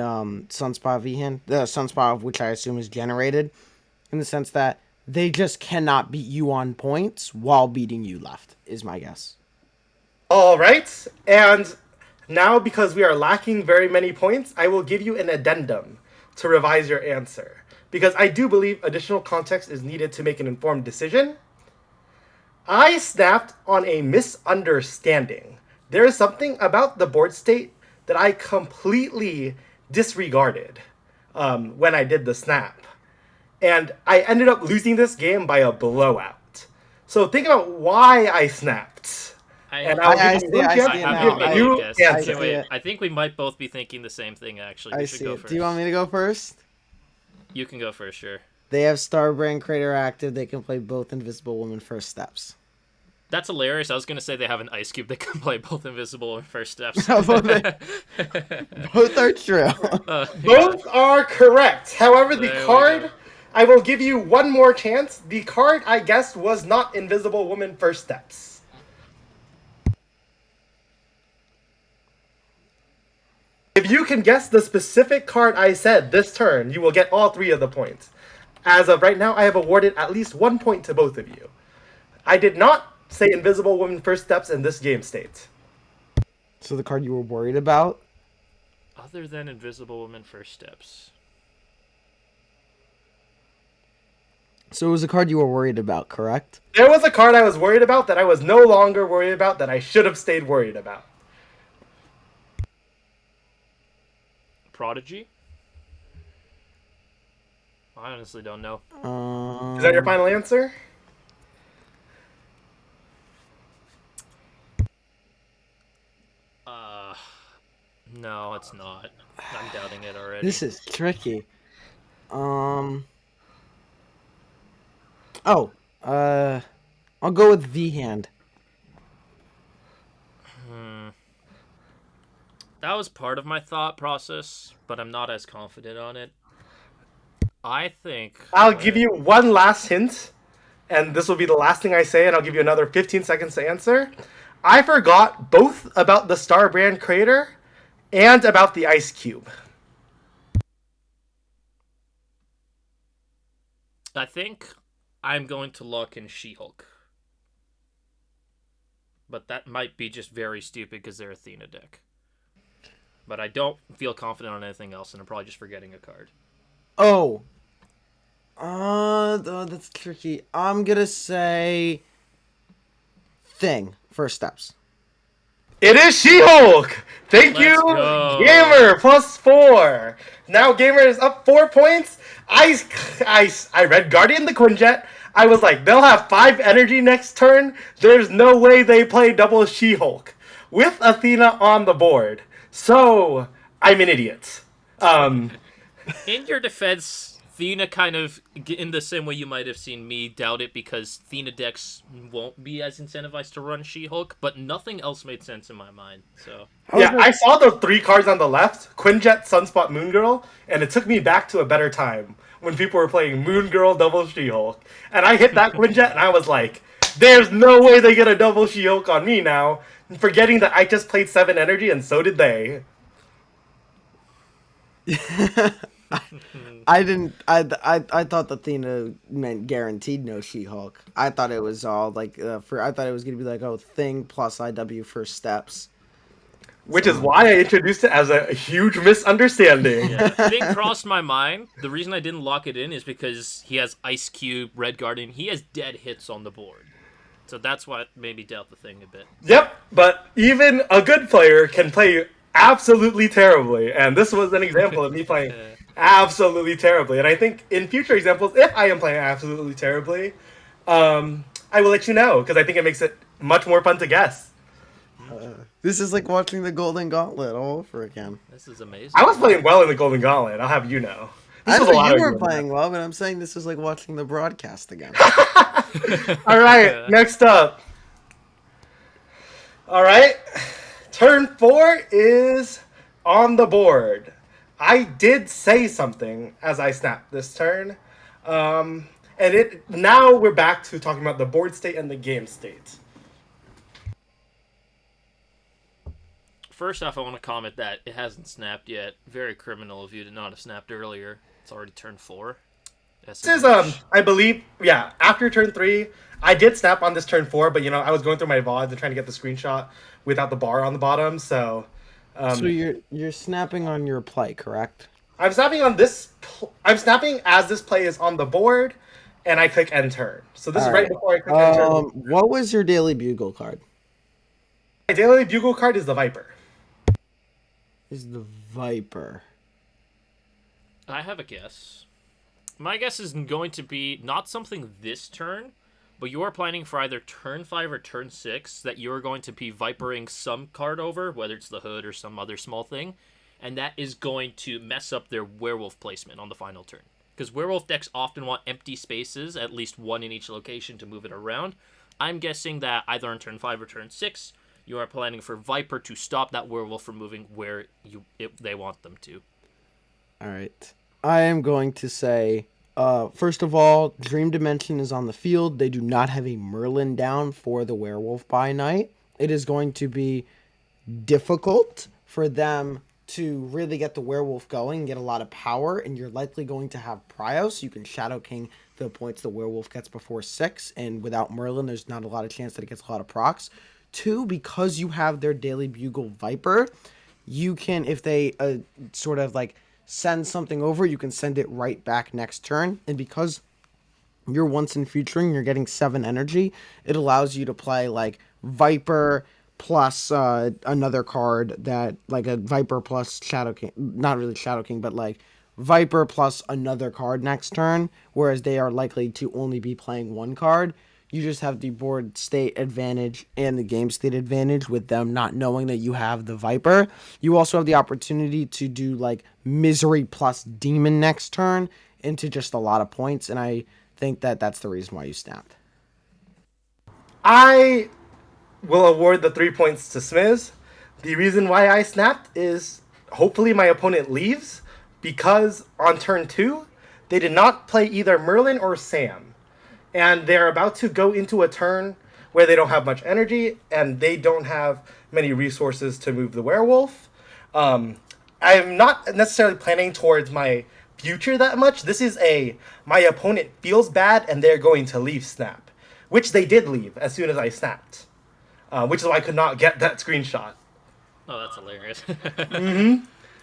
Sunspot V-Hand, the Sunspot of which I assume is generated, in the sense that they just cannot beat you on points while beating you left, is my guess. All right, and now because we are lacking very many points, I will give you an addendum to revise your answer, because I do believe additional context is needed to make an informed decision. I snapped on a misunderstanding. There is something about the board state that I completely disregarded when I did the snap. And I ended up losing this game by a blowout. So think about why I snapped. And I see I think we might both be thinking the same thing, actually. I see it. Do you want me to go first? You can go first, sure. They have Starbrand Crater active. They can play both Invisible Woman first steps. That's hilarious. I was going to say they have an Ice Cube that can play both Invisible and First Steps. Both are true. Both are correct. However, the card, I will give you one more chance. The card I guessed was not Invisible Woman First Steps. If you can guess the specific card I said this turn, you will get all 3 of the points. As of right now, I have awarded at least 1 point to both of you. I did not say Invisible Woman First Steps in this game state. So the card you were worried about? Other than Invisible Woman First Steps. So it was a card you were worried about, correct? There was a card I was worried about that I was no longer worried about that I should have stayed worried about. Prodigy? I honestly don't know. Is that your final answer? No, it's not. I'm doubting it already. This is tricky. I'll go with V-Hand. That was part of my thought process, but I'm not as confident on it. I think... I'll give you one last hint, and this will be the last thing I say, and I'll give you another 15 seconds to answer. I forgot both about the Starbrand Crater and about the Ice Cube. I think I'm going to lock in She-Hulk. But that might be just very stupid because they're Athena deck. but I don't feel confident on anything else, and I'm probably just forgetting a card. Oh. That's tricky. I'm gonna say Thing. First steps. It is She-Hulk! Thank Let's you, go. Gamer, +4. Now Gamer is up 4 points. I read Guardian the Quinjet. I was like, they'll have 5 energy next turn. There's no way they play double She-Hulk with Athena on the board. So, I'm an idiot. In your defense, Thena kind of, in the same way you might have seen me doubt it, because Thena decks won't be as incentivized to run She-Hulk, but nothing else made sense in my mind. So Yeah, I saw the 3 cards on the left, Quinjet, Sunspot, Moon Girl, and it took me back to a better time when people were playing Moon Girl, double She-Hulk. And I hit that Quinjet and I was like, there's no way they get a double She-Hulk on me now, forgetting that I just played 7 energy and so did they. I didn't. I thought Athena meant guaranteed no She-Hulk. I thought it was all like I thought it was gonna be like Thing plus IW first steps. Which is why I introduced it as a huge misunderstanding. yeah, Thing crossed my mind. The reason I didn't lock it in is because he has Ice Cube, Red Guardian. He has dead hits on the board. So that's what maybe dealt the Thing a bit. Yep, but even a good player can play absolutely terribly, and this was an example of me playing absolutely terribly. And I think in future examples, if I am playing absolutely terribly, I will let you know, because I think it makes it much more fun to guess. This is like watching the Golden Gauntlet all over again. This is amazing. I was playing well in the Golden Gauntlet, I'll have you know. I know you were playing well, but I'm saying this is like watching the broadcast again. Alright, next up. Alright, turn 4 is on the board. I did say something as I snapped this turn. Now we're back to talking about the board state and the game state. First off, I want to comment that it hasn't snapped yet. Very criminal of you to not have snapped earlier. It's already turn 4. This is, I believe, yeah, after turn 3, I did snap on this turn 4, but, I was going through my VODs and trying to get the screenshot without the bar on the bottom, so... so you're snapping on your play, correct? I'm snapping on this... I'm snapping as this play is on the board, and I click end turn. So this is right before I click end turn. What was your Daily Bugle card? My Daily Bugle card is the Viper. Is the Viper. I have a guess. My guess is going to be not something this turn, but you are planning for either turn 5 or turn 6 that you're going to be Vipering some card over, whether it's the hood or some other small thing, and that is going to mess up their werewolf placement on the final turn. Because werewolf decks often want empty spaces, at least one in each location to move it around. I'm guessing that either on turn 5 or turn 6, you are planning for Viper to stop that werewolf from moving where they want them to. All right. I am going to say, first of all, Dream Dimension is on the field. They do not have a Merlin down for the werewolf by night. It is going to be difficult for them to really get the werewolf going, get a lot of power, and you're likely going to have Prio, so you can Shadow King the points the werewolf gets before 6, and without Merlin, there's not a lot of chance that it gets a lot of procs. 2, because you have their Daily Bugle Viper, you can, if they sort of like send something over, you can send it right back next turn. And because you're once in featuring, you're getting 7 energy, it allows you to play like Viper plus another card that, like a Viper plus Shadow King, not really Shadow King, but like Viper plus another card next turn, whereas they are likely to only be playing 1 card. You just have the board state advantage and the game state advantage with them not knowing that you have the Viper. You also have the opportunity to do like Misery plus Demon next turn into just a lot of points, and I think that that's the reason why you snapped. I will award the 3 points to Smlz. The reason why I snapped is hopefully my opponent leaves, because on turn 2, they did not play either Merlin or Sam. And they're about to go into a turn where they don't have much energy, and they don't have many resources to move the werewolf. I'm not necessarily planning towards my future that much. This is my opponent feels bad, and they're going to leave snap. Which they did leave as soon as I snapped. Which is why I could not get that screenshot. Oh, that's hilarious.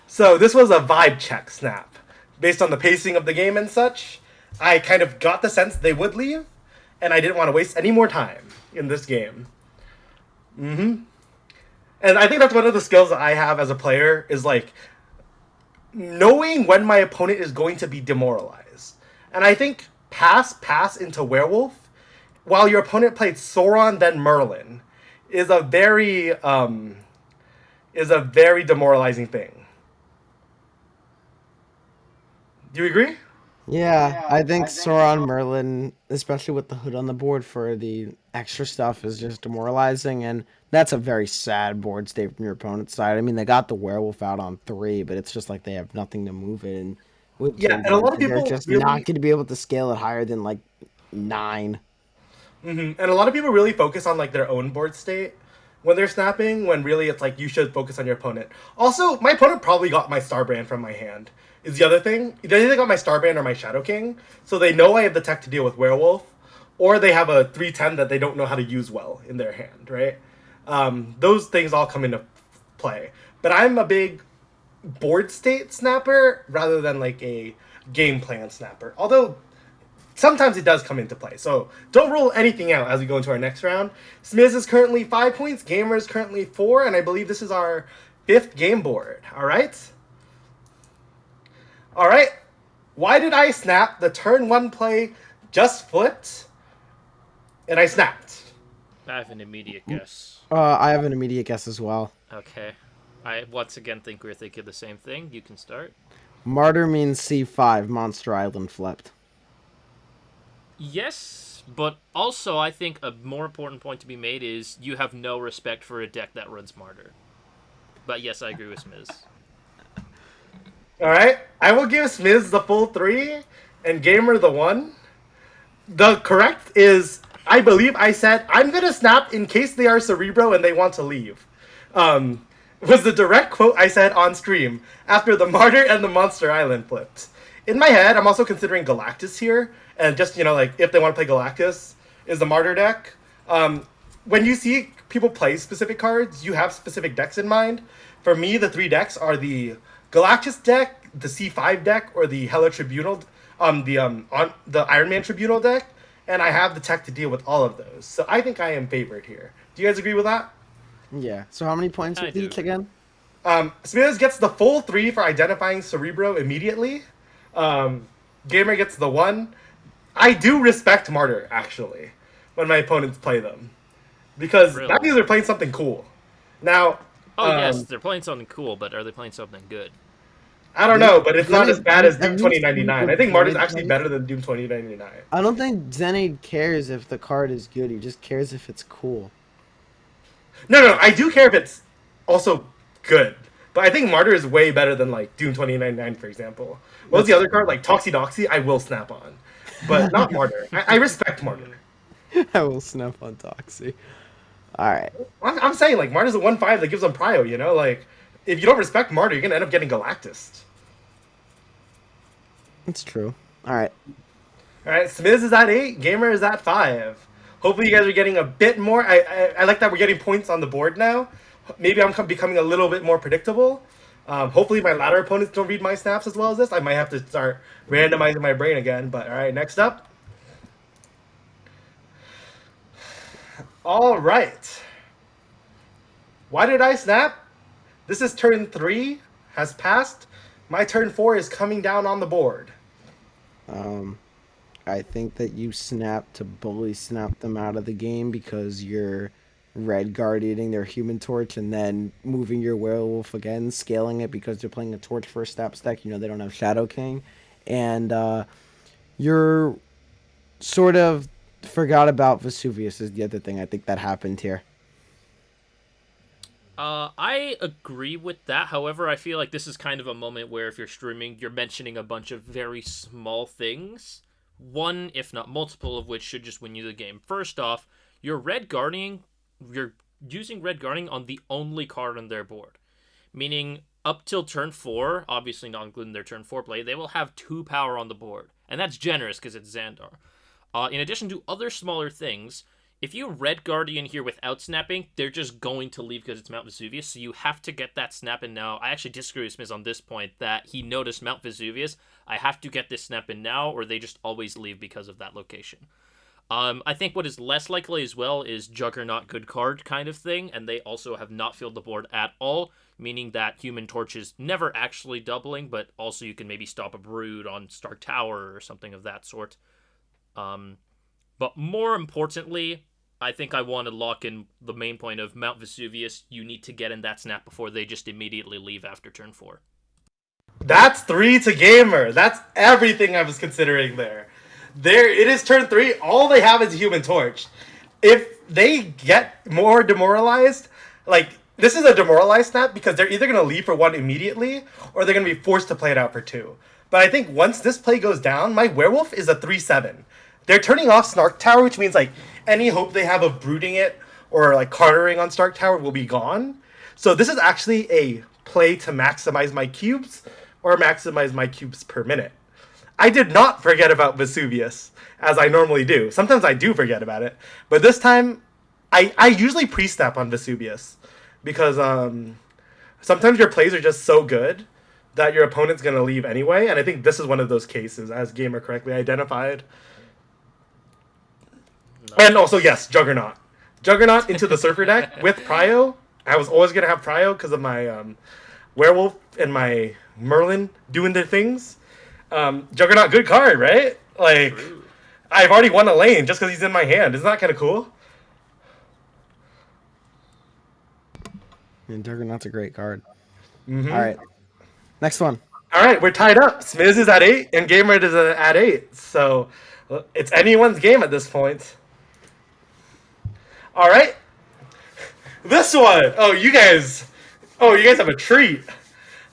So this was a vibe check snap. Based on the pacing of the game and such, I kind of got the sense they would leave, and I didn't want to waste any more time in this game. And I think that's one of the skills that I have as a player is like knowing when my opponent is going to be demoralized. And I think pass into werewolf while your opponent played Sauron then Merlin is a very demoralizing thing. Do you agree? Yeah, I think Sauron Merlin, especially with the hood on the board for the extra stuff, is just demoralizing, and that's a very sad board state from your opponent's side. I mean, they got the werewolf out on 3, but it's just like they have nothing to move it, and with Yeah, two and a lot of dimensions, they're people just not really going to be able to scale it higher than like 9. and a lot of people really focus on like their own board state when they're snapping, when really it's like you should focus on your opponent. Also, my opponent probably got my Starbrand from my hand. Is the other thing. They either got my Starbrand or my Shadow King, so they know I have the tech to deal with Werewolf, or they have a 3/10 that they don't know how to use well in their hand, right? Those things all come into play. But I'm a big board state snapper rather than like a game plan snapper. Although sometimes it does come into play. So don't rule anything out as we go into our next round. Smlz is currently 5 points, Gamer is currently 4, and I believe this is our 5th game board. All right? All right. Why did I snap? The turn 1 play just flipped, and I snapped. I have an immediate guess. I have an immediate guess as well. Okay. I once again think we're thinking the same thing. You can start. Martyr means C5, Monster Island flipped. Yes, but also I think a more important point to be made is you have no respect for a deck that runs Martyr. But yes, I agree with Smlz. All right. I will give Smlz the full 3 and Gamer the 1. The correct is, I believe I said, I'm going to snap in case they are Cerebro and they want to leave. Was the direct quote I said on stream after the Martyr and the Monster Island flipped. In my head, I'm also considering Galactus here. And just, like, if they want to play Galactus, is the Martyr deck. When you see people play specific cards, you have specific decks in mind. For me, the 3 decks are the Galactus deck, the C5 deck, or the Hela Tribunal, the Iron Man Tribunal deck, and I have the tech to deal with all of those. So I think I am favored here. Do you guys agree with that? Yeah. So how many points I with do each agree. again? Smlz gets the full 3 for identifying Cerebro immediately. Gamer gets the 1. I do respect Martyr, actually, when my opponents play them. Because Really? that means they're playing something cool. Now, Oh, yes, they're playing something cool, but are they playing something good? I don't know, but it's not as bad as Doom Have you 2099. I seen think Martyr's Xenaid actually play? better than Doom 2099. I don't think Xenaid cares if the card is good. He just cares if it's cool. No, I do care if it's also good. But I think Martyr is way better than, like, Doom 2099, for example. What was the other card? Like, Toxie I will snap on. But not Martyr. I respect Martyr. I will snap on Toxie. All right. I'm saying, like, Martyr's a 1/5 that gives them prio, you know? Like, if you don't respect Martyr, you're going to end up getting Galactus. It's true. All right. All right, Smlz is at 8, Gamer is at 5. Hopefully you guys are getting a bit more. I like that we're getting points on the board now. Maybe I'm becoming a little bit more predictable. Hopefully my latter opponents don't read my snaps as well as this. I might have to start randomizing my brain again. But all right, next up. All right. Why did I snap? This is turn 3 has passed. My turn 4 is coming down on the board. I think that you snap to bully snap them out of the game because you're red guard eating their human torch and then moving your werewolf again, scaling it because they're playing a torch first step stack. They don't have Shadow King. And you're sort of forgot about Vesuvius is the other thing I think that happened here. I agree with that. However, I feel like this is kind of a moment where if you're streaming, you're mentioning a bunch of very small things. One, if not multiple, of which should just win you the game. First off, you're using red guarding on the only card on their board. Meaning, up till turn 4, obviously not including their turn 4 play, they will have 2 power on the board. And that's generous because it's Xandar. In addition to other smaller things, If you Red Guardian here without snapping, they're just going to leave because it's Mount Vesuvius, so you have to get that snap in now. I actually disagree with Smlz on this point, that he noticed Mount Vesuvius. I have to get this snap in now, or they just always leave because of that location. I think what is less likely as well is Juggernaut good card kind of thing, and they also have not filled the board at all, meaning that Human Torch is never actually doubling, but also you can maybe stop a Brood on Stark Tower or something of that sort. But more importantly, I think I want to lock in the main point of Mount Vesuvius. You need to get in that snap before they just immediately leave after turn 4. That's 3 to Gamer. That's everything I was considering there. There, it is turn 3. All they have is a Human Torch. If they get more demoralized, like, this is a demoralized snap because they're either going to leave for 1 immediately or they're going to be forced to play it out for 2. But I think once this play goes down, my Werewolf is a 3/7. They're turning off Snark Tower, which means, like, any hope they have of brooding it or, like, Cartering on Stark Tower will be gone. So this is actually a play to maximize my cubes or maximize my cubes per minute. I did not forget about Vesuvius, as I normally do. Sometimes I do forget about it. But this time, I usually pre-snap on Vesuvius. Because sometimes your plays are just so good that your opponent's going to leave anyway. And I think this is one of those cases, as Gamer correctly identified. And also, yes, Juggernaut. Juggernaut into the Surfer deck with Prio. I was always going to have Prio because of my Werewolf and my Merlin doing their things. Juggernaut, good card, right? Like, true. I've already won a lane just because he's in my hand. Isn't that kind of cool? And Juggernaut's a great card. Mm-hmm. All right. Next one. All right, we're tied up. Smlz is at 8 and Gamer is at 8. So it's anyone's game at this point. All right. This one. Oh, you guys have a treat.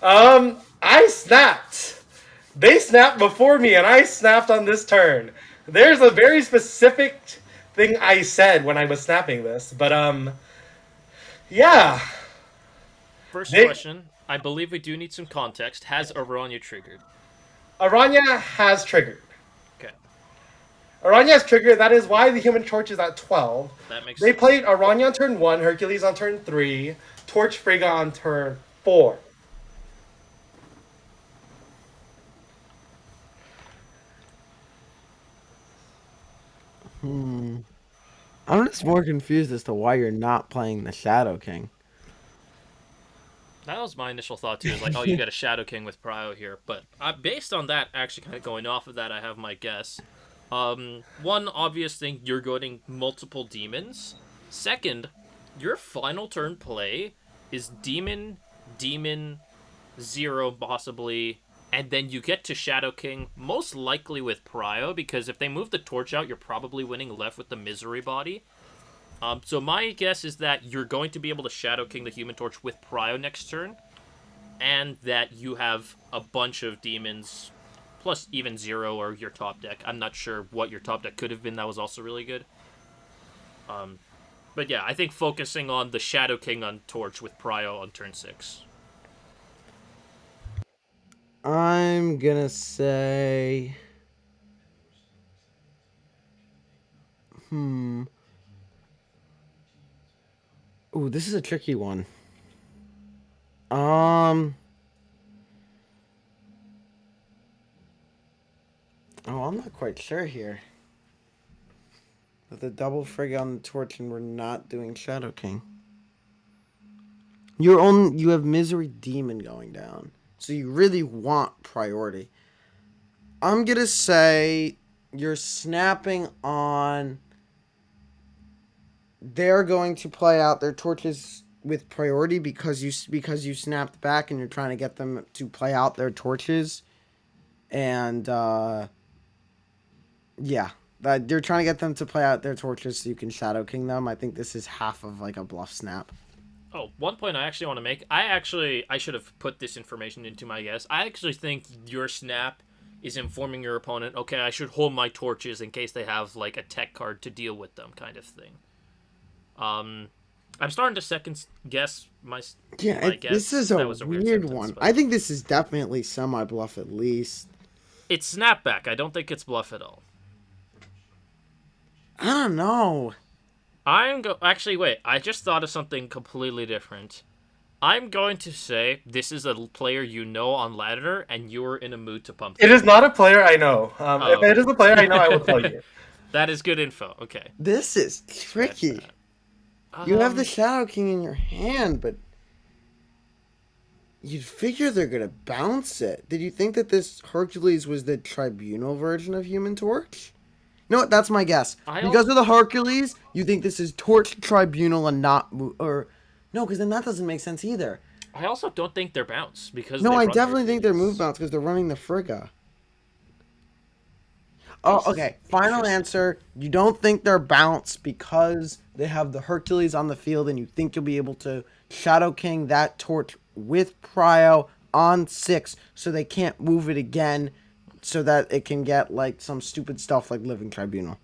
I snapped. They snapped before me, and I snapped on this turn. There's a very specific thing I said when I was snapping this, but yeah. First question. I believe we do need some context. Has Aranya triggered? Aranya has triggered. Okay. Aranya has triggered. That is why the Human Torch is at 12. That makes They sense. played Aranya on turn 1, Hercules on turn 3, Torch Frigga on turn 4. I'm just more confused as to why you're not playing the Shadow King. That was my initial thought too. Is like, oh, you got a Shadow King with Prio here, but based on that, actually, kind of going off of that, I have my guess. One obvious thing: you're getting multiple demons. Second, your final turn play is demon, 0 possibly, and then you get to Shadow King, most likely with Prio, because if they move the torch out, you're probably winning left with the Misery Body. So my guess is that you're going to be able to Shadow King the Human Torch with Prio next turn, and that you have a bunch of demons, plus even 0 or your top deck. I'm not sure what your top deck could have been. That was also really good. But yeah, I think focusing on the Shadow King on Torch with Prio on turn 6. I'm gonna say... Ooh, this is a tricky one. Oh, I'm not quite sure here. With the double Frigga on the torch and we're not doing Shadow King. You have Misery Demon going down. So you really want priority. I'm gonna say you're snapping on... They're going to play out their torches with priority because you snapped back and you're trying to get them to play out their torches. And, yeah. You're trying to get them to play out their torches so you can Shadow King them. I think this is half of, like, a bluff snap. Oh, one point I actually want to make. I should have put this information into my guess. I actually think your snap is informing your opponent, okay, I should hold my torches in case they have, like, a tech card to deal with them kind of thing. I'm starting to second guess my guess. This is a weird sentence, one. but... I think this is definitely semi-bluff at least. It's snapback. I don't think it's bluff at all. I don't know. Actually, wait. I just thought of something completely different. I'm going to say this is a player you know on ladder, and you're in a mood to pump It them. is not a player I know. If Oh, it is a player I know, I will tell okay. you. That is good info. Okay. This is Scratch tricky. that. You have the Shadow King in your hand, but you'd figure they're gonna bounce it. Did you think that this Hercules was the Tribunal version of Human Torch? No, that's my guess. I Because also, of the Hercules, you think this is Torch Tribunal and not or no? Because then that doesn't make sense either. I also don't think they're bounce because No, they I run definitely think they're move Hercules. bounce because they're running the Frigga. Oh, okay. Final answer. You don't think they're bounce because they have the Hercules on the field and you think you'll be able to Shadow King that torch with Prio on 6 so they can't move it again so that it can get like some stupid stuff like Living Tribunal.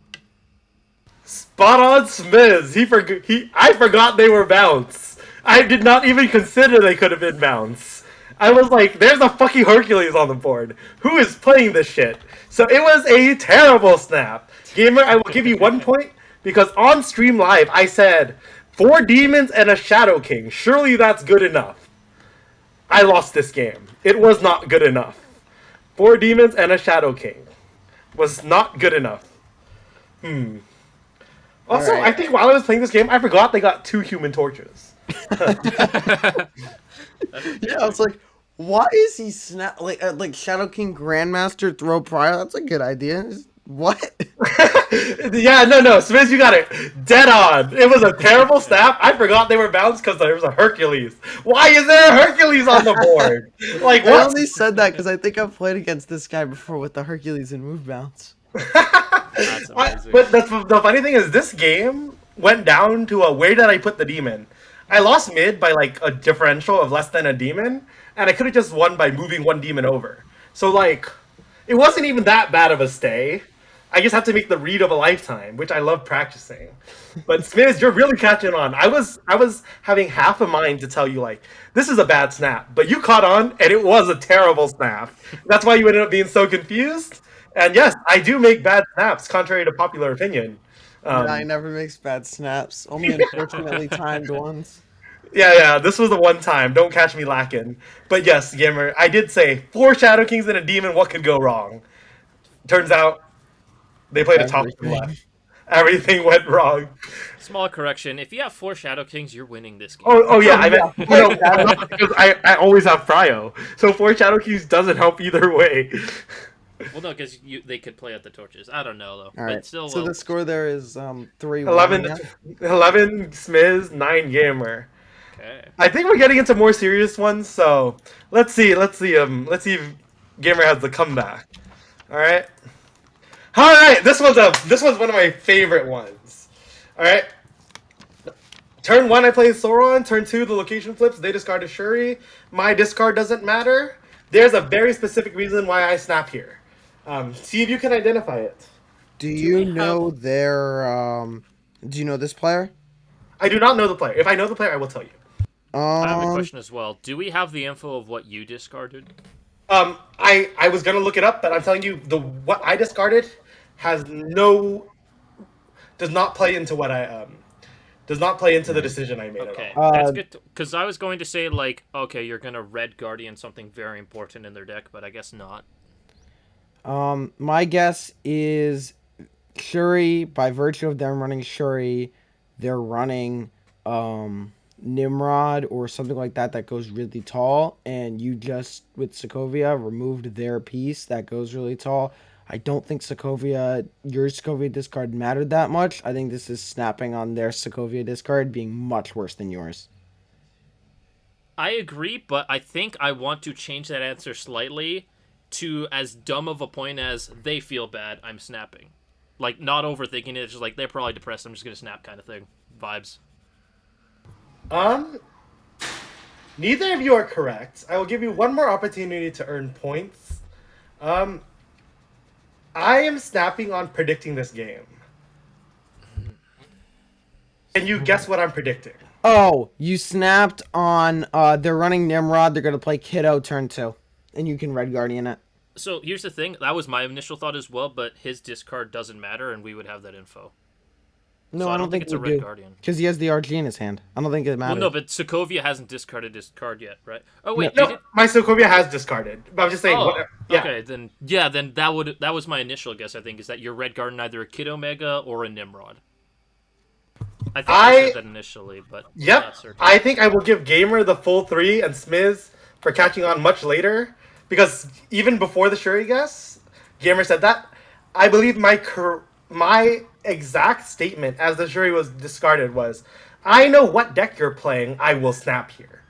Spot on, Smlz. I forgot they were bounce. I did not even consider they could have been bounce. I was like, there's a fucking Hercules on the board. Who is playing this shit? So it was a terrible snap. Gamer, I will give you 1 point because on stream live I said 4 demons and a Shadow King. Surely that's good enough. I lost this game. It was not good enough. 4 demons and a Shadow King was not good enough. Also, Alright. I think while I was playing this game, I forgot they got 2 human torches. Yeah, I was like, why is he snap like Shadow King Grandmaster throw Prio? That's a good idea. What? Yeah, no, Smith, you got it dead on. It was a terrible snap. I forgot they were bounced because there was a Hercules. Why is there a Hercules on the board? Like I what? only said that because I think I've played against this guy before with the Hercules and move bounce. That's amazing. But the funny thing is, this game went down to a where did I put the demon? I lost mid by like a differential of less than a demon, and I could have just won by moving 1 demon over. So like, it wasn't even that bad of a stay. I just had to make the read of a lifetime, which I love practicing. But Smith, you're really catching on. I was having half a mind to tell you like this is a bad snap, but you caught on, and it was a terrible snap. That's why you ended up being so confused. And yes, I do make bad snaps, contrary to popular opinion. I never makes bad snaps. Only unfortunately timed ones. Yeah, this was the one time. Don't catch me lacking. But yes, Gamer, I did say 4 Shadow Kings and a demon. What could go wrong? Turns out they played a top Everything. left. Everything went wrong. Small correction. If you have 4 Shadow Kings, you're winning this game. Oh yeah, I meant because I always have Prio, so 4 Shadow Kings doesn't help either way. Well, no, because they could play at the torches. I don't know though. All But right. still, So the score there is 3-1. 11, Yeah? 11 Smizz, 9 Gamer. okay. I think we're getting into more serious ones, so let's see if Gamer has the comeback. All right. This one's one of my favorite ones. All right. Turn 1, I play Sauron. Turn 2, the location flips. They discard a Shuri. My discard doesn't matter. There's a very specific reason why I snap here. See if you can identify it. Do we you have- know their do you know this player? I do not know the player. If I know the player, I will tell you. I have a question as well. Do we have the info of what you discarded? I was gonna look it up, but I'm telling you, what I discarded does not play into what I does not play into the decision I made Okay, at all. that's good. Because I was going to say like, okay, you're gonna red guardian something very important in their deck, but I guess not. My guess is Shuri, by virtue of them running Shuri, they're running Nimrod or something like that goes really tall, and you just with Sokovia removed their piece that goes really tall. I don't think your Sokovia discard mattered that much. I think this is snapping on their Sokovia discard being much worse than yours. I agree, but I think I want to change that answer slightly to as dumb of a point as they feel bad, I'm snapping. Like, not overthinking it, just like, they're probably depressed, I'm just gonna snap kind of thing. Vibes. Neither of you are correct. I will give you one more opportunity to earn points. I am snapping on predicting this game. Can you guess what I'm predicting? Oh, you snapped on they're running Nimrod, they're gonna play Kiddo turn 2. And you can Red Guardian it. So, here's the thing, that was my initial thought as well, but his discard doesn't matter, and we would have that info. No, So I I don't don't think think it's a we Red do. Guardian. Because he has the RG in his hand. I don't think it Well, matters. no, but Sokovia hasn't discarded his card yet, right? Oh No. wait, did No, it? my Sokovia has discarded. But I'm just saying, Oh, what? Yeah, okay. Then then that was my initial guess. I think is that your Red Guardian either a Kid Omega or a Nimrod. I think I I said that initially, but I'm yep. not certain. I think I will give Gamer the full 3 and Smlz for catching on much later because even before the Shuri guess, Gamer said that. I believe my exact statement as the Shuri was discarded was, "I know what deck you're playing. I will snap here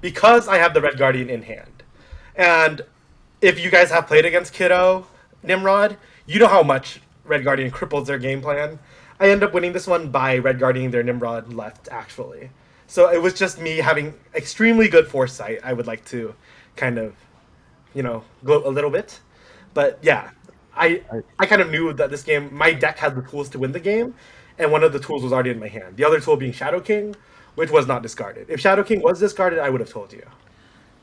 because I have the Red Guardian in hand." And if you guys have played against Kiddo Nimrod, you know how much Red Guardian cripples their game plan. I end up winning this one by Red Guardianing their Nimrod left, actually. So it was just me having extremely good foresight. I would like to kind of, gloat a little bit. But yeah, I kind of knew that this game, my deck had the tools to win the game, and one of the tools was already in my hand. The other tool being Shadow King, which was not discarded. If Shadow King was discarded, I would have told you.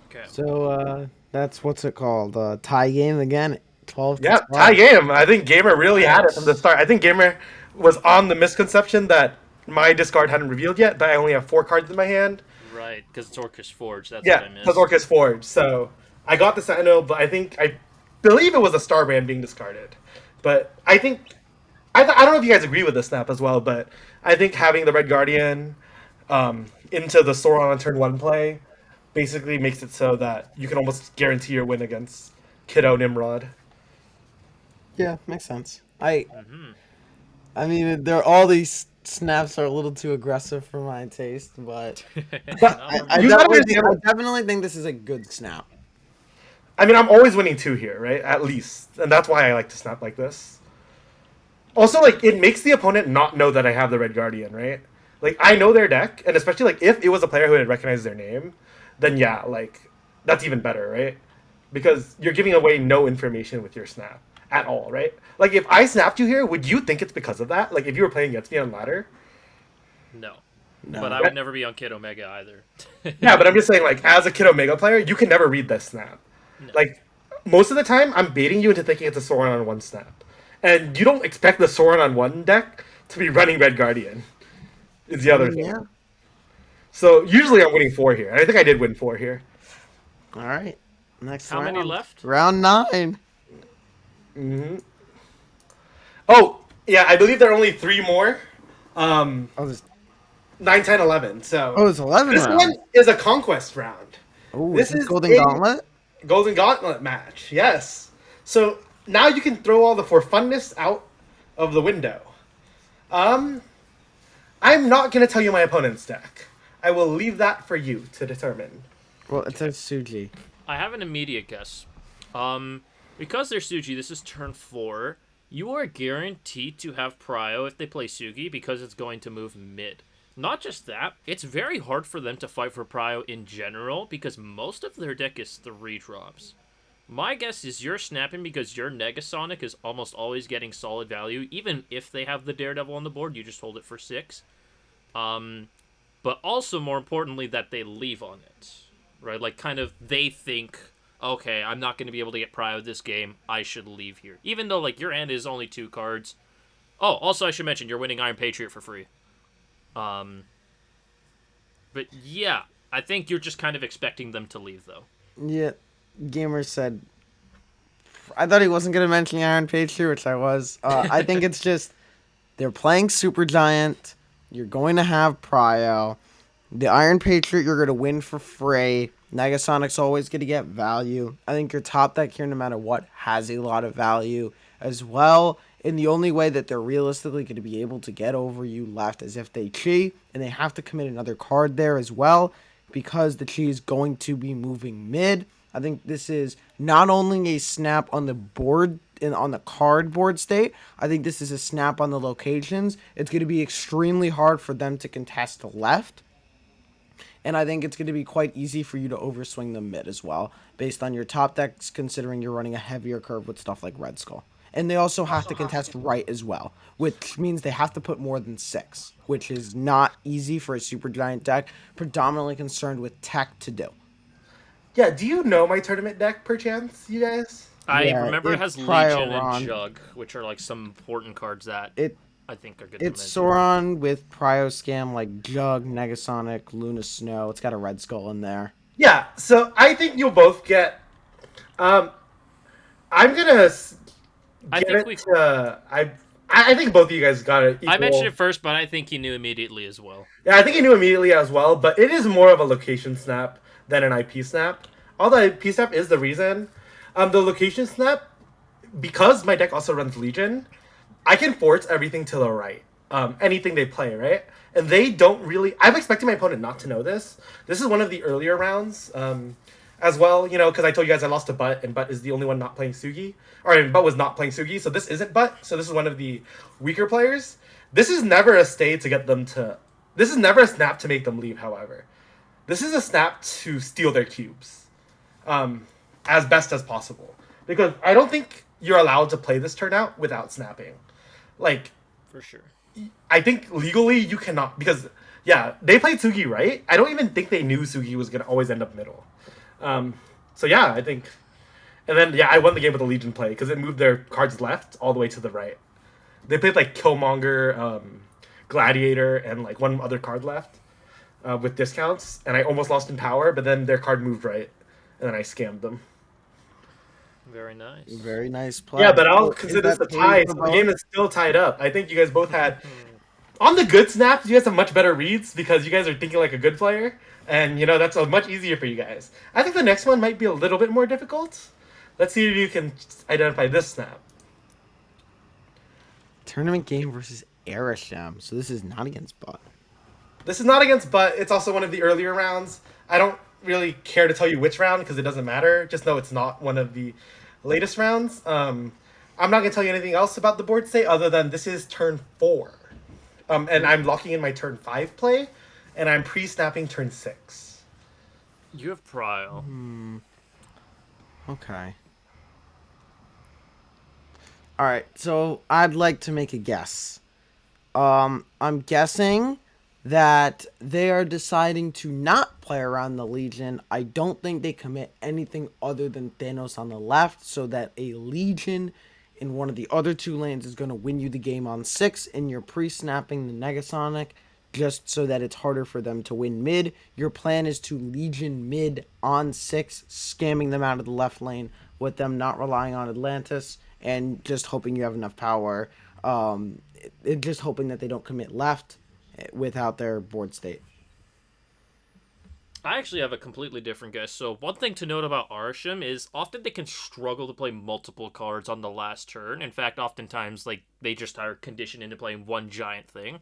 Okay. So that's what's it called? Tie game again. 12 to Yeah, 12. tie game. I think Gamer really had it from the start. I think Gamer was on the misconception that my discard hadn't revealed yet, that I only have 4 cards in my hand. Right, because it's Orcish Forge. That's what Yeah, I missed. because Orcus Forge. So I got the Sentinel, but I believe it was a Starbrand being discarded. But I think I don't know if you guys agree with this snap as well, but I think having the Red Guardian into the Sauron on turn 1 play basically makes it so that you can almost guarantee your win against Kiddo Nimrod. Yeah, makes sense. I mean, there all these snaps are a little too aggressive for my taste, but I You gotta definitely think this is a good snap. I mean, I'm always winning 2 here, right? At least. And that's why I like to snap like this. Also, like, it makes the opponent not know that I have the Red Guardian, right? Like, I know their deck, and especially, like, if it was a player who had recognized their name, then yeah, like, that's even better, right? Because you're giving away no information with your snap at all, right? Like, if I snapped you here, would you think it's because of that? Like, if you were playing against me on ladder? No. No. But I would never be on Kid Omega either. Yeah, but I'm just saying, like, as a Kid Omega player, you can never read this snap. No. Like, most of the time, I'm baiting you into thinking it's a Sauron on 1 snap. And you don't expect the Sauron on 1 deck to be running Red Guardian, is the other thing. Yeah. So, usually I'm winning 4 here. And I think I did win 4 here. All right. Next How round. many left? Round 9. Oh, yeah, I believe there are only 3 more. Oh, there's, 9, 10, 11. So, it's 11 this rounds. one is a conquest round. Oh, this this is is Golden a- Gauntlet? Golden Gauntlet match, yes. So now you can throw all the for funness out of the window. I'm not gonna tell you my opponent's deck. I will leave that for you to determine. Well, it says Suji. I have an immediate guess. Because they're Suji, this is turn 4. You are guaranteed to have Prio if they play Sugi because it's going to move mid. Not just that, it's very hard for them to fight for Prio in general because most of their deck is 3 drops. My guess is you're snapping because your Negasonic is almost always getting solid value, even if they have the Daredevil on the board, you just hold it for 6. But also, more importantly, that they leave on it. Right? Like, kind of, they think, okay, I'm not going to be able to get Prio this game, I should leave here. Even though, like, your hand is only 2 cards. Oh, also, I should mention, you're winning Iron Patriot for free. But yeah, I think you're just kind of expecting them to leave, though. Yeah, Gamer said. I thought he wasn't gonna mention Iron Patriot, which I was. I think it's just they're playing Supergiant. You're going to have Prio. The Iron Patriot you're gonna win for free. Negasonic's always gonna get value. I think your top deck here, no matter what, has a lot of value as well. And the only way that they're realistically going to be able to get over you left is if they chi, and they have to commit another card there as well, because the chi is going to be moving mid. I think this is not only a snap on the board and on the card board state, I think this is a snap on the locations. It's going to be extremely hard for them to contest left. And I think it's going to be quite easy for you to overswing the mid as well, based on your top decks, considering you're running a heavier curve with stuff like Red Skull. And they also have to contest right as well, which means they have to put more than 6, which is not easy for a Supergiant deck, predominantly concerned with tech to do. Yeah, do you know my tournament deck, perchance, you guys? I Yeah, remember it it's has Prio Legion Ron. and Jug, which are like some important cards that... I think are good It's to mention. Sauron with Prio Scam like Jug, Negasonic, Luna Snow. It's got a Red Skull in there. Yeah, so I think you'll both get. Um, I'm gonna I get think it to. I think both of you guys got it equal. I mentioned it first, but I think he knew immediately as well. Yeah, I think he knew immediately as well, but it is more of a location snap than an IP snap. Although IP snap is the reason. The location snap, because my deck also runs Legion, I can force everything to the right. Anything they play, right? And they don't really. I'm expecting my opponent not to know this. This is one of the earlier rounds, as well. You know, because I told you guys I lost to Butt, and Butt is the only one not playing Sugi. Butt was not playing Sugi, so this isn't Butt. So this is one of the weaker players. This is never a stay to get them to. This is never a snap to make them leave. However, this is a snap to steal their cubes, as best as possible. Because I don't think you're allowed to play this turnout without snapping. Like, For sure. I think legally you cannot, because yeah, they played Sugi right. I don't even think they knew Sugi was gonna always end up middle. So yeah, I think, and then yeah, I won the game with the Legion play because it moved their cards left all the way to the right. They played like Killmonger, Gladiator, and like one other card left with discounts, and I almost lost in power, but then their card moved right, and then I scammed them. Very nice. Very nice play. Yeah, but I'll Oh, consider is this a that tie. for So the both? game is still tied up. I think you guys both had on the good snaps. You guys have much better reads because you guys are thinking like a good player, and you know that's much easier for you guys. I think the next one might be a little bit more difficult. Let's see if you can identify this snap. Tournament game versus Erisham. So this is not against Butt. This is not against Butt. It's also one of the earlier rounds. I don't really care to tell you which round because it doesn't matter. Just know it's not one of the latest rounds. I'm not gonna tell you anything else about the board state other than this is turn 4, and I'm locking in my turn 5 play, and I'm pre-snapping turn 6. You have Prio. Okay. All right. So I'd like to make a guess. I'm guessing that they are deciding to not play around the Legion. I don't think they commit anything other than Thanos on the left, so that a Legion in one of the other two lanes is going to win you the game on 6, and you're pre-snapping the Negasonic just so that it's harder for them to win mid. Your plan is to Legion mid on 6, scamming them out of the left lane with them not relying on Atlantis and just hoping you have enough power. Just hoping that they don't commit left without their board state. I actually have a completely different guess. So one thing to note about Arsham is often they can struggle to play multiple cards on the last turn. In fact, oftentimes like they just are conditioned into playing one giant thing.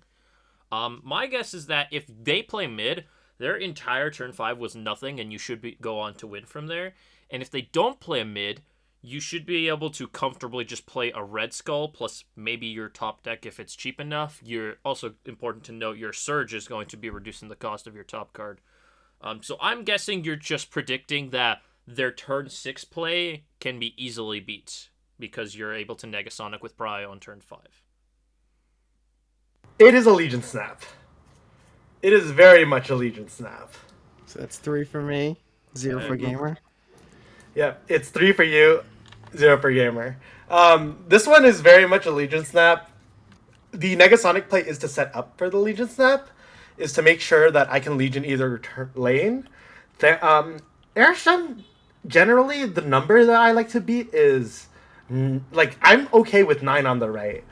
My guess is that if they play mid, their entire turn 5 was nothing, and you should go on to win from there. And if they don't play a mid, you should be able to comfortably just play a Red Skull plus maybe your top deck if it's cheap enough. You're also important to note your Surge is going to be reducing the cost of your top card. So I'm guessing you're just predicting that their turn 6 play can be easily beat because you're able to Negasonic with Prio on turn 5. It is a Legion snap. It is very much a Legion snap. So that's 3 for me, 0 for Gamer. Yeah, it's 3 for you, 0 for Gamer. This one is very much a Legion snap. The Negasonic play is to set up for the Legion snap, is to make sure that I can Legion either lane. Erisham, generally, the number that I like to beat is, like, I'm okay with 9 on the right.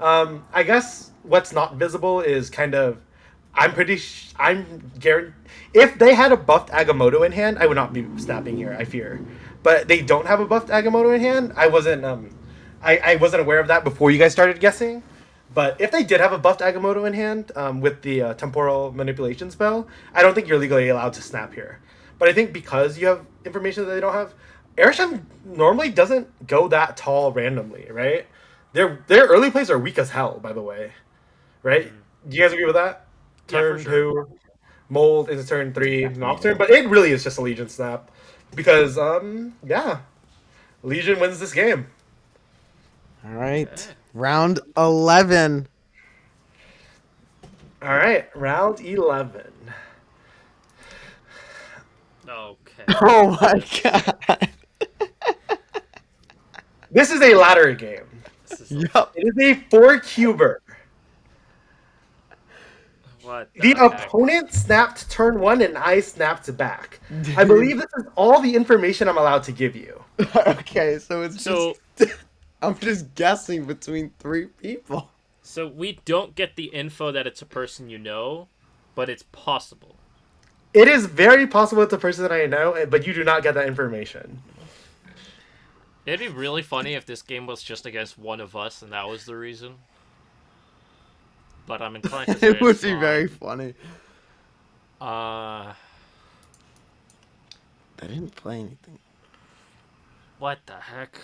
I guess what's not visible is kind of, I'm guaranteed, if they had a buffed Agamotto in hand, I would not be snapping here, I fear. But they don't have a buffed Agamotto in hand. I wasn't aware of that before you guys started guessing. But if they did have a buffed Agamotto in hand with the temporal manipulation spell, I don't think you're legally allowed to snap here. But I think because you have information that they don't have, Erisham normally doesn't go that tall randomly, right? Their early plays are weak as hell, by the way. Right? Do you guys agree with that? Turn Yeah, for sure. 2, Mold into turn 3, Nocturne. But it really is just a Legion snap. Because, yeah. Legion wins this game. All right. Round 11. All right, round 11. Okay. Oh my god. This is a ladder game. This is Yup. It is a 4-cuber. What The the heck? opponent snapped turn 1 and I snapped back. I believe this is all the information I'm allowed to give you. Okay, so it's So just I'm just guessing between three people. so we don't get the info that it's a person you know, but it's possible. It is very possible it's a person that I know, but you do not get that information. It'd be really funny if this game was just against one of us and that was the reason. But I'm inclined to say It would it's be not. very funny. Uh, They didn't play anything. what the heck?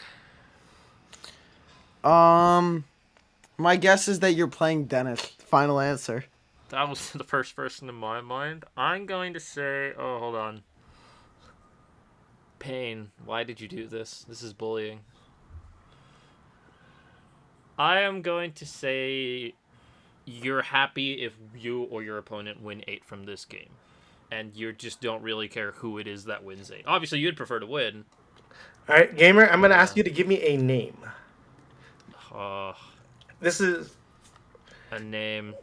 My guess is that you're playing Dennis. Final answer. That was the first person in my mind. I'm going to say, oh, hold on. Pain, why did you do this? This is bullying. I am going to say you're happy if you or your opponent win 8 from this game. And you just don't really care who it is that wins 8. Obviously, you'd prefer to win. All right, gamer, I'm going to ask you to give me a name. Uh, This is a name.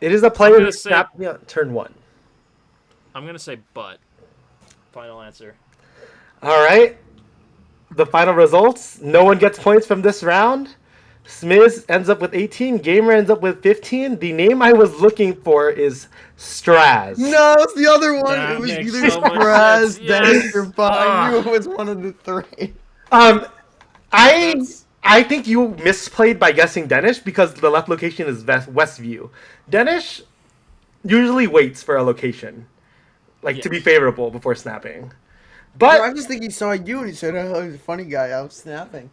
it is a player gonna who say- snapped me on turn 1. I'm gonna say butt. Final answer. All right. The final results. No one gets points from this round. Smlz ends up with 18. Gamer ends up with 15. The name I was looking for is Straz. No, it's the other one. That It was makes either so much Straz, sense. Dennis, Yes. or Bud. I knew Ah. it was one of the three. I That's- I think you misplayed by guessing Danish because the left location is Westview. Danish usually waits for a location, like to be Yes. favorable before snapping. I But just think he saw you and he said, "Oh, he's a funny guy. I was snapping."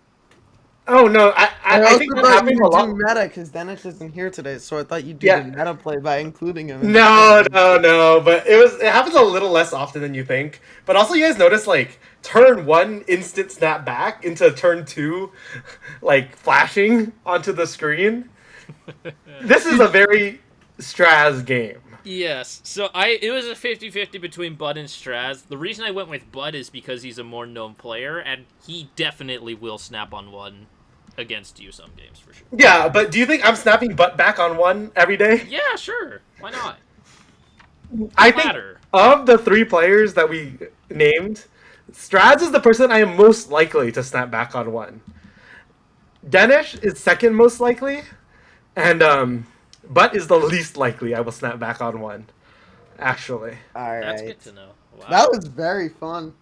oh no, I I also think that thought happened you a would lot. do meta because Dennis isn't here today, so I thought you'd do Yeah. the meta play by including him. in No, the- no. But it happens a little less often than you think. But also, you guys notice like turn 1 instant snap back into turn 2, like flashing onto the screen. This is a very Straz game. Yes. So it was a 50-50 between Bud and Straz. The reason I went with Bud is because he's a more known player, and he definitely will snap on one against you some games for sure. Yeah, but do you think I'm snapping butt back on 1 every day? Yeah, sure. Why not? I think Matter. of the 3 players that we named, Straz is the person I am most likely to snap back on 1. Danish is second most likely, and Butt is the least likely I will snap back on 1. Actually. All right. That's good to know. Wow. That was very fun.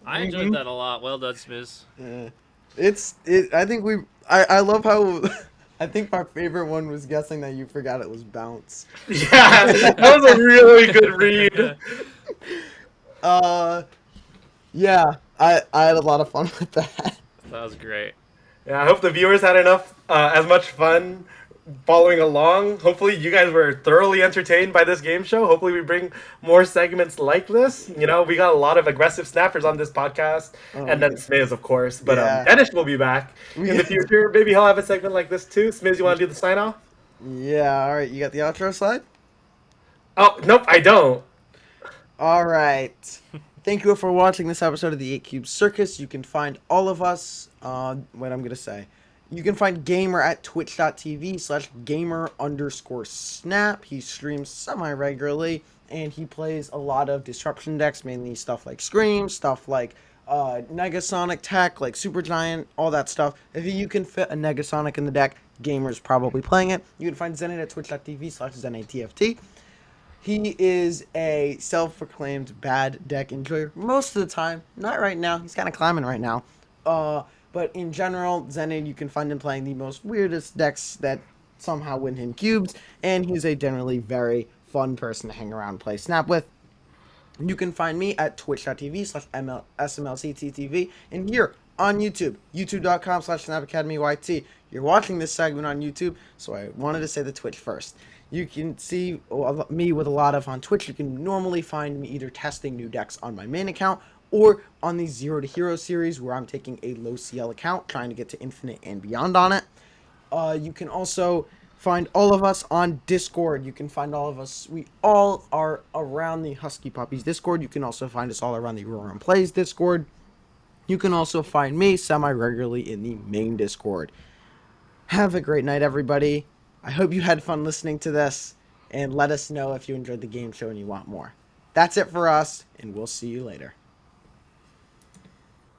I enjoyed that a lot. Well done, Smlz. Yeah. I think I love how. I think my favorite one was guessing that you forgot it was bounce. Yeah, that was a really good read. Yeah, I had a lot of fun with that. That was great. Yeah, I hope the viewers had as much fun following along. Hopefully, you guys were thoroughly entertained by this game show. Hopefully, we bring more segments like this. You know, we got a lot of aggressive snappers on this podcast, and then Smlz, of course. But Yeah. Dennis will be back in the future. Maybe he'll have a segment like this too. Smlz, you want to do the sign off? Yeah, all right. You got the outro slide? Oh, nope, I don't. All right. Thank you for watching this episode of the 8 Cube Circus. You can find all of us, what I'm going to say. You can find Gamer at twitch.tv/gamer_snap. He streams semi-regularly, and he plays a lot of disruption decks, mainly stuff like Scream, stuff like Negasonic Tech, like Supergiant, all that stuff. If you can fit a Negasonic in the deck, Gamer's probably playing it. You can find Xenaid at twitch.tv/XenaidTFT. He is a self-proclaimed bad deck enjoyer most of the time. Not right now. He's kind of climbing right now. But in general, Xenaid, you can find him playing the most weirdest decks that somehow win him cubes. And he's a generally very fun person to hang around and play Snap with. You can find me at twitch.tv/SMLCTTV and here on YouTube, youtube.com/SnapAcademyYT. You're watching this segment on YouTube, so I wanted to say the Twitch first. You can see me with a lot of on Twitch. You can normally find me either testing new decks on my main account or on the Zero to Hero series where I'm taking a low CL account, trying to get to Infinite and beyond on it. You can also find all of us on Discord. You can find all of us. We all are around the Husky Puppies Discord. You can also find us all around the Roaring Plays Discord. You can also find me semi-regularly in the main Discord. Have a great night, everybody. I hope you had fun listening to this, and let us know if you enjoyed the game show and you want more. That's it for us, and we'll see you later.